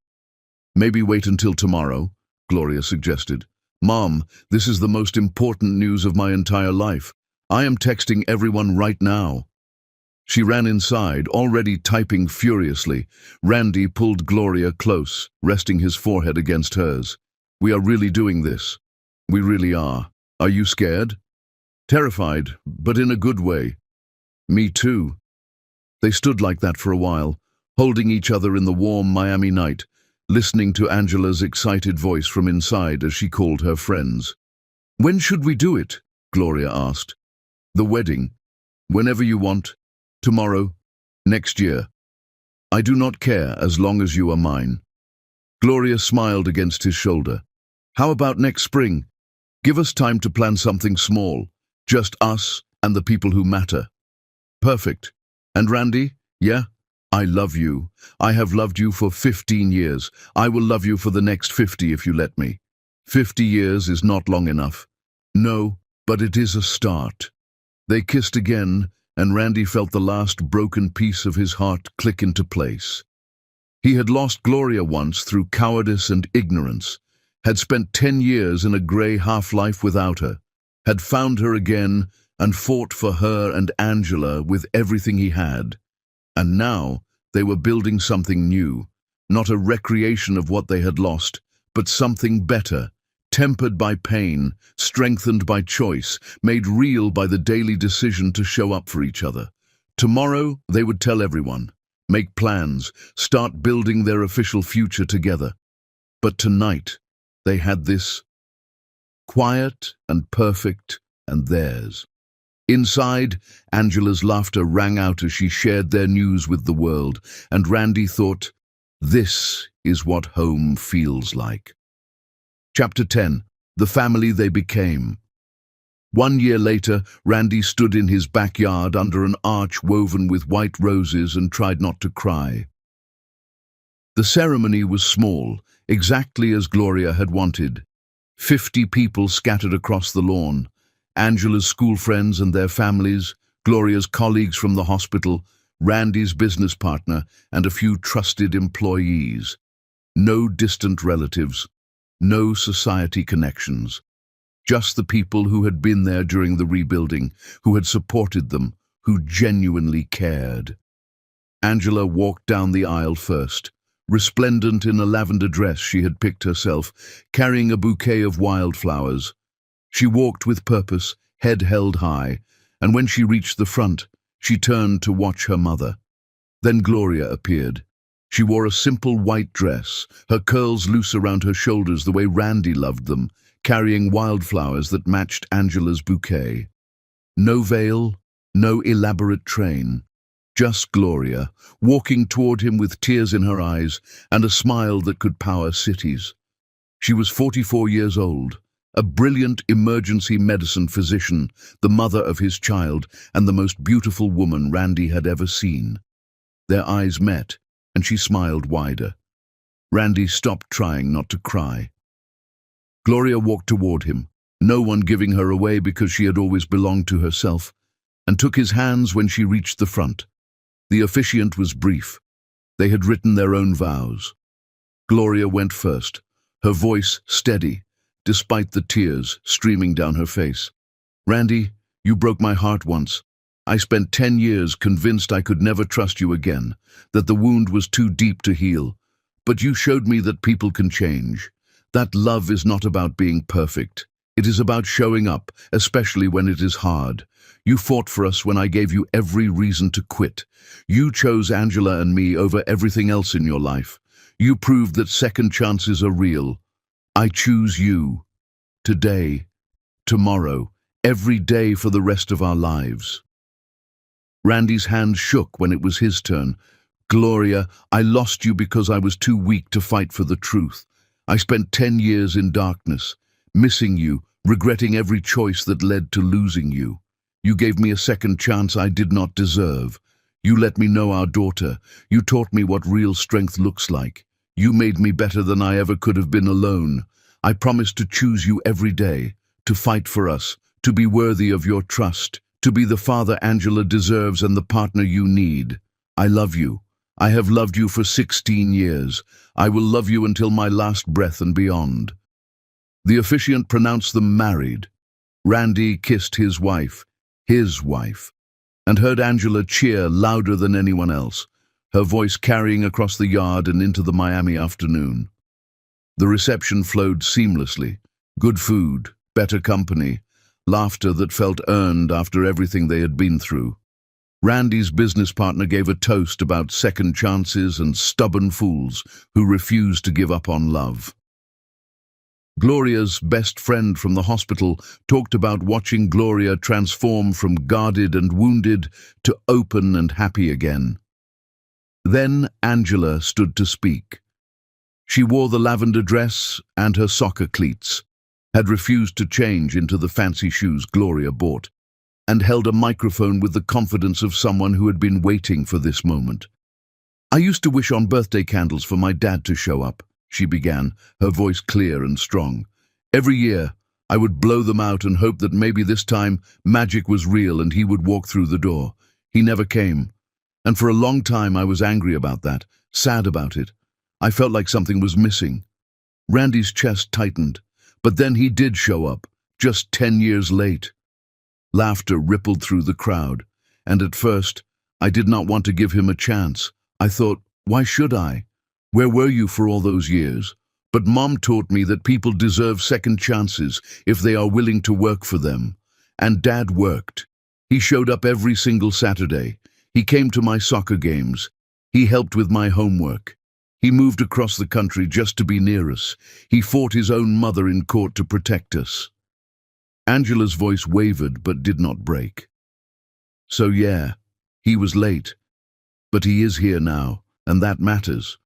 Maybe wait until tomorrow, Gloria suggested. Mom, this is the most important news of my entire life. I am texting everyone right now. She ran inside, already typing furiously. Randy pulled Gloria close, resting his forehead against hers. We are really doing this. We really are. Are you scared? Terrified, but in a good way. Me too. They stood like that for a while, holding each other in the warm Miami night, listening to Angela's excited voice from inside as she called her friends. When should we do it? Gloria asked. The wedding. Whenever you want. Tomorrow. Next year. I do not care as long as you are mine. Gloria smiled against his shoulder. How about next spring? Give us time to plan something small. Just us and the people who matter. Perfect. And Randy? Yeah? I love you. I have loved you for 15 years. I will love you for the next 50 if you let me. 50 years is not long enough. No, but it is a start. They kissed again, and Randy felt the last broken piece of his heart click into place. He had lost Gloria once through cowardice and ignorance, had spent 10 years in a grey half-life without her, had found her again and fought for her and Angela with everything he had. And now they were building something new, not a recreation of what they had lost, but something better, tempered by pain, strengthened by choice, made real by the daily decision to show up for each other. Tomorrow, they would tell everyone, make plans, start building their official future together. But tonight, they had this quiet and perfect and theirs. Inside, Angela's laughter rang out as she shared their news with the world, and Randy thought, this is what home feels like. Chapter 10. The Family They Became. 1 year later, Randy stood in his backyard under an arch woven with white roses and tried not to cry. The ceremony was small, exactly as Gloria had wanted. 50 people scattered across the lawn. Angela's school friends and their families, Gloria's colleagues from the hospital, Randy's business partner, and a few trusted employees. No distant relatives, no society connections. Just the people who had been there during the rebuilding, who had supported them, who genuinely cared. Angela walked down the aisle first, resplendent in a lavender dress she had picked herself, carrying a bouquet of wildflowers. She walked with purpose, head held high, and when she reached the front, she turned to watch her mother. Then Gloria appeared. She wore a simple white dress, her curls loose around her shoulders the way Randy loved them, carrying wildflowers that matched Angela's bouquet. No veil, no elaborate train. Just Gloria, walking toward him with tears in her eyes and a smile that could power cities. She was 44 years old, a brilliant emergency medicine physician, the mother of his child, and the most beautiful woman Randy had ever seen. Their eyes met, and she smiled wider. Randy stopped trying not to cry. Gloria walked toward him, no one giving her away because she had always belonged to herself, and took his hands when she reached the front. The officiant was brief. They had written their own vows. Gloria went first, her voice steady, despite the tears streaming down her face. Randy, you broke my heart once. I spent 10 years convinced I could never trust you again, that the wound was too deep to heal. But you showed me that people can change. That love is not about being perfect. It is about showing up, especially when it is hard. You fought for us when I gave you every reason to quit. You chose Angela and me over everything else in your life. You proved that second chances are real. I choose you. Today, tomorrow, every day for the rest of our lives. Randy's hand shook when it was his turn. Gloria, I lost you because I was too weak to fight for the truth. I spent 10 years in darkness, missing you, regretting every choice that led to losing you. You gave me a second chance I did not deserve. You let me know our daughter. You taught me what real strength looks like. You made me better than I ever could have been alone. I promise to choose you every day, to fight for us, to be worthy of your trust, to be the father Angela deserves and the partner you need. I love you. I have loved you for 16 years. I will love you until my last breath and beyond. The officiant pronounced them married. Randy kissed his wife, and heard Angela cheer louder than anyone else, her voice carrying across the yard and into the Miami afternoon. The reception flowed seamlessly. Good food, better company, laughter that felt earned after everything they had been through. Randy's business partner gave a toast about second chances and stubborn fools who refused to give up on love. Gloria's best friend from the hospital talked about watching Gloria transform from guarded and wounded to open and happy again. Then Angela stood to speak. She wore the lavender dress and her soccer cleats, had refused to change into the fancy shoes Gloria bought, and held a microphone with the confidence of someone who had been waiting for this moment. I used to wish on birthday candles for my dad to show up, she began, her voice clear and strong. Every year, I would blow them out and hope that maybe this time magic was real and he would walk through the door. He never came. And for a long time I was angry about that, sad about it. I felt like something was missing. Randy's chest tightened, but then he did show up, just 10 years late. Laughter rippled through the crowd, and at first, I did not want to give him a chance. I thought, why should I? Where were you for all those years? But Mom taught me that people deserve second chances if they are willing to work for them. And Dad worked. He showed up every single Saturday. He came to my soccer games. He helped with my homework. He moved across the country just to be near us. He fought his own mother in court to protect us. Angela's voice wavered but did not break. So yeah, he was late. But he is here now, and that matters.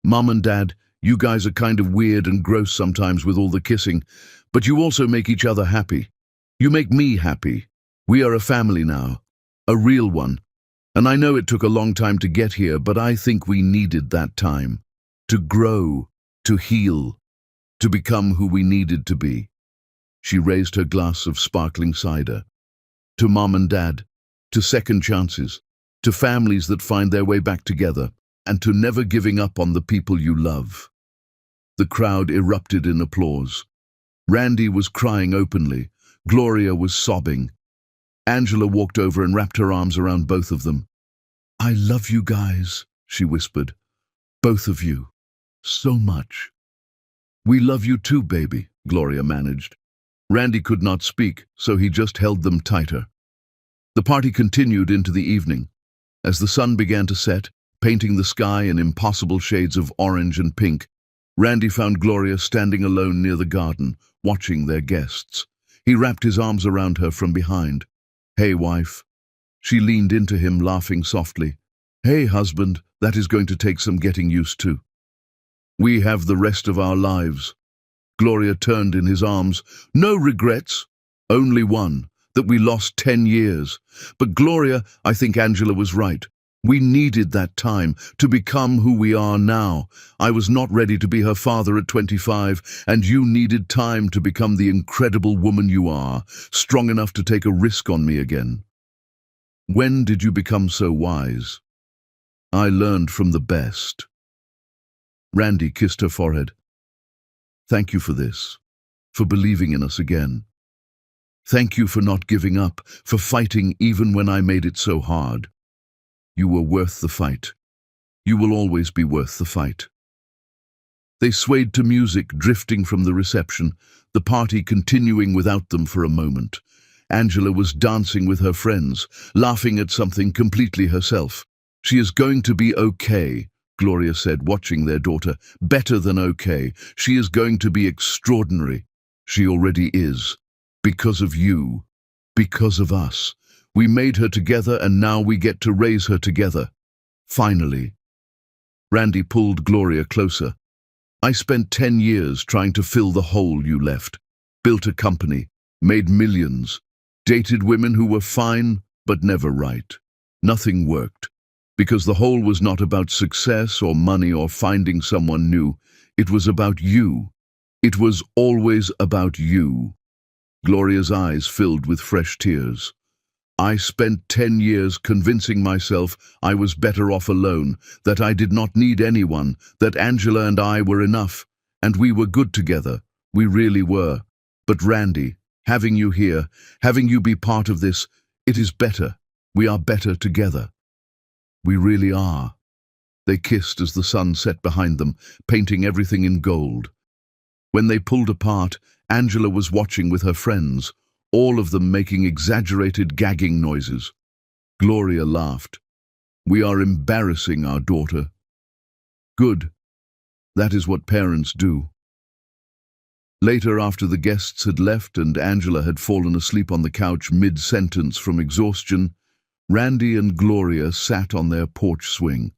Mom and Dad, you guys are kind of weird and gross sometimes with all the kissing, but you also make each other happy. You make me happy. We are a family now, a real one. And I know it took a long time to get here, but I think we needed that time. To grow, to heal, to become who we needed to be. She raised her glass of sparkling cider. To Mom and Dad, to second chances, to families that find their way back together, and to never giving up on the people you love. The crowd erupted in applause. Randy was crying openly. Gloria was sobbing. Angela walked over and wrapped her arms around both of them. "I love you guys," she whispered. "Both of you. So much." "We love you too, baby," Gloria managed. Randy could not speak, so he just held them tighter. The party continued into the evening. As the sun began to set, painting the sky in impossible shades of orange and pink, Randy found Gloria standing alone near the garden, watching their guests. He wrapped his arms around her from behind. "Hey, wife." She leaned into him, laughing softly. "Hey, husband, that is going to take some getting used to. We have the rest of our lives." Gloria turned in his arms. "No regrets. Only one, that we lost 10 years. But Gloria, I think Angela was right. We needed that time to become who we are now. I was not ready to be her father at 25, and you needed time to become the incredible woman you are, strong enough to take a risk on me again. When did you become so wise?" "I learned from the best." Randy kissed her forehead. "Thank you for this, for believing in us again. Thank you for not giving up, for fighting even when I made it so hard. You were worth the fight. You will always be worth the fight." They swayed to music, drifting from the reception, the party continuing without them for a moment. Angela was dancing with her friends, laughing at something completely herself. "She is going to be okay," Gloria said, watching their daughter. "Better than okay. She is going to be extraordinary. She already is. Because of you. Because of us. We made her together, and now we get to raise her together. Finally." Randy pulled Gloria closer. "I spent 10 years trying to fill the hole you left. Built a company, made millions, dated women who were fine but never right. Nothing worked. Because the hole was not about success or money or finding someone new. It was about you. It was always about you." Gloria's eyes filled with fresh tears. "I spent 10 years convincing myself I was better off alone, that I did not need anyone, that Angela and I were enough, and we were good together. We really were. But Randy, having you here, having you be part of this, it is better. We are better together. We really are." They kissed as the sun set behind them, painting everything in gold. When they pulled apart, Angela was watching with her friends, all of them making exaggerated gagging noises. Gloria laughed. "We are embarrassing our daughter." "Good. That is what parents do." Later, after the guests had left and Angela had fallen asleep on the couch mid-sentence from exhaustion, Randy and Gloria sat on their porch swing.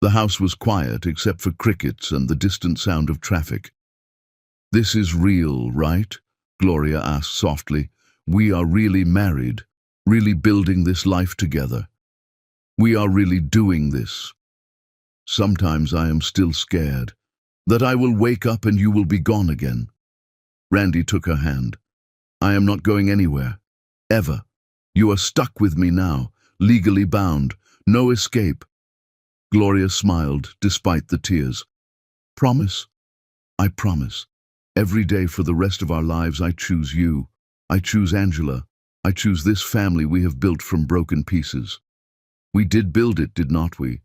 The house was quiet except for crickets and the distant sound of traffic. "This is real, right?" Gloria asked softly. "We are really married, really building this life together. We are really doing this. Sometimes I am still scared, that I will wake up and you will be gone again." Randy took her hand. "I am not going anywhere. Ever. You are stuck with me now, legally bound. No escape." Gloria smiled, despite the tears. "Promise?" "I promise. Every day for the rest of our lives I choose you. I choose Angela. I choose this family we have built from broken pieces. We did build it, did not we?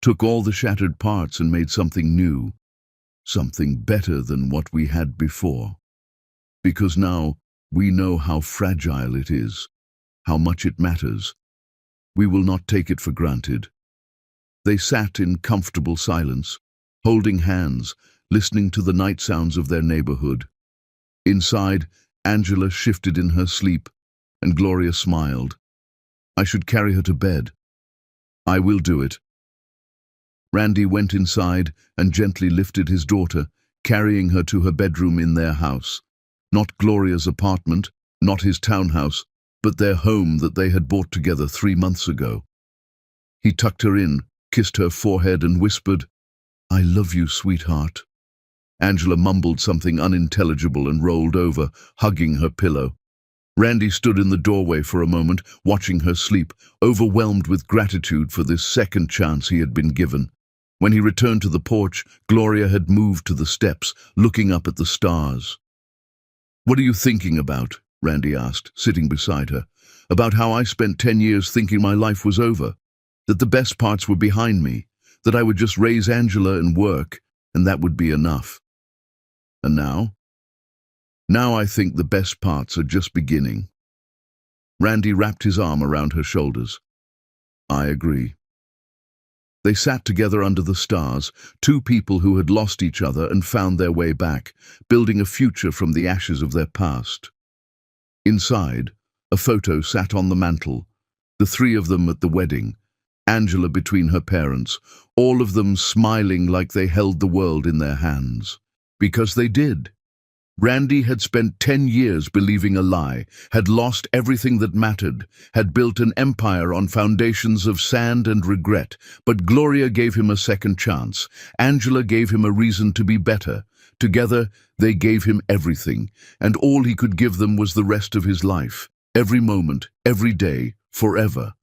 Took all the shattered parts and made something new. Something better than what we had before. Because now we know how fragile it is, how much it matters. We will not take it for granted." They sat in comfortable silence, holding hands, listening to the night sounds of their neighborhood. Inside, Angela shifted in her sleep, and Gloria smiled. "I should carry her to bed." "I will do it." Randy went inside and gently lifted his daughter, carrying her to her bedroom in their house. Not Gloria's apartment, not his townhouse, but their home that they had bought together 3 months ago. He tucked her in, kissed her forehead and whispered, "I love you, sweetheart." Angela mumbled something unintelligible and rolled over, hugging her pillow. Randy stood in the doorway for a moment, watching her sleep, overwhelmed with gratitude for this second chance he had been given. When he returned to the porch, Gloria had moved to the steps, looking up at the stars. "What are you thinking about?" Randy asked, sitting beside her. "About how I spent 10 years thinking my life was over, that the best parts were behind me, that I would just raise Angela and work, and that would be enough. And now? Now I think the best parts are just beginning." Randy wrapped his arm around her shoulders. "I agree." They sat together under the stars, two people who had lost each other and found their way back, building a future from the ashes of their past. Inside, a photo sat on the mantel, the three of them at the wedding, Angela between her parents, all of them smiling like they held the world in their hands. Because they did. Randy had spent 10 years believing a lie, had lost everything that mattered, had built an empire on foundations of sand and regret, but Gloria gave him a second chance. Angela gave him a reason to be better. Together, they gave him everything, and all he could give them was the rest of his life, every moment, every day, forever.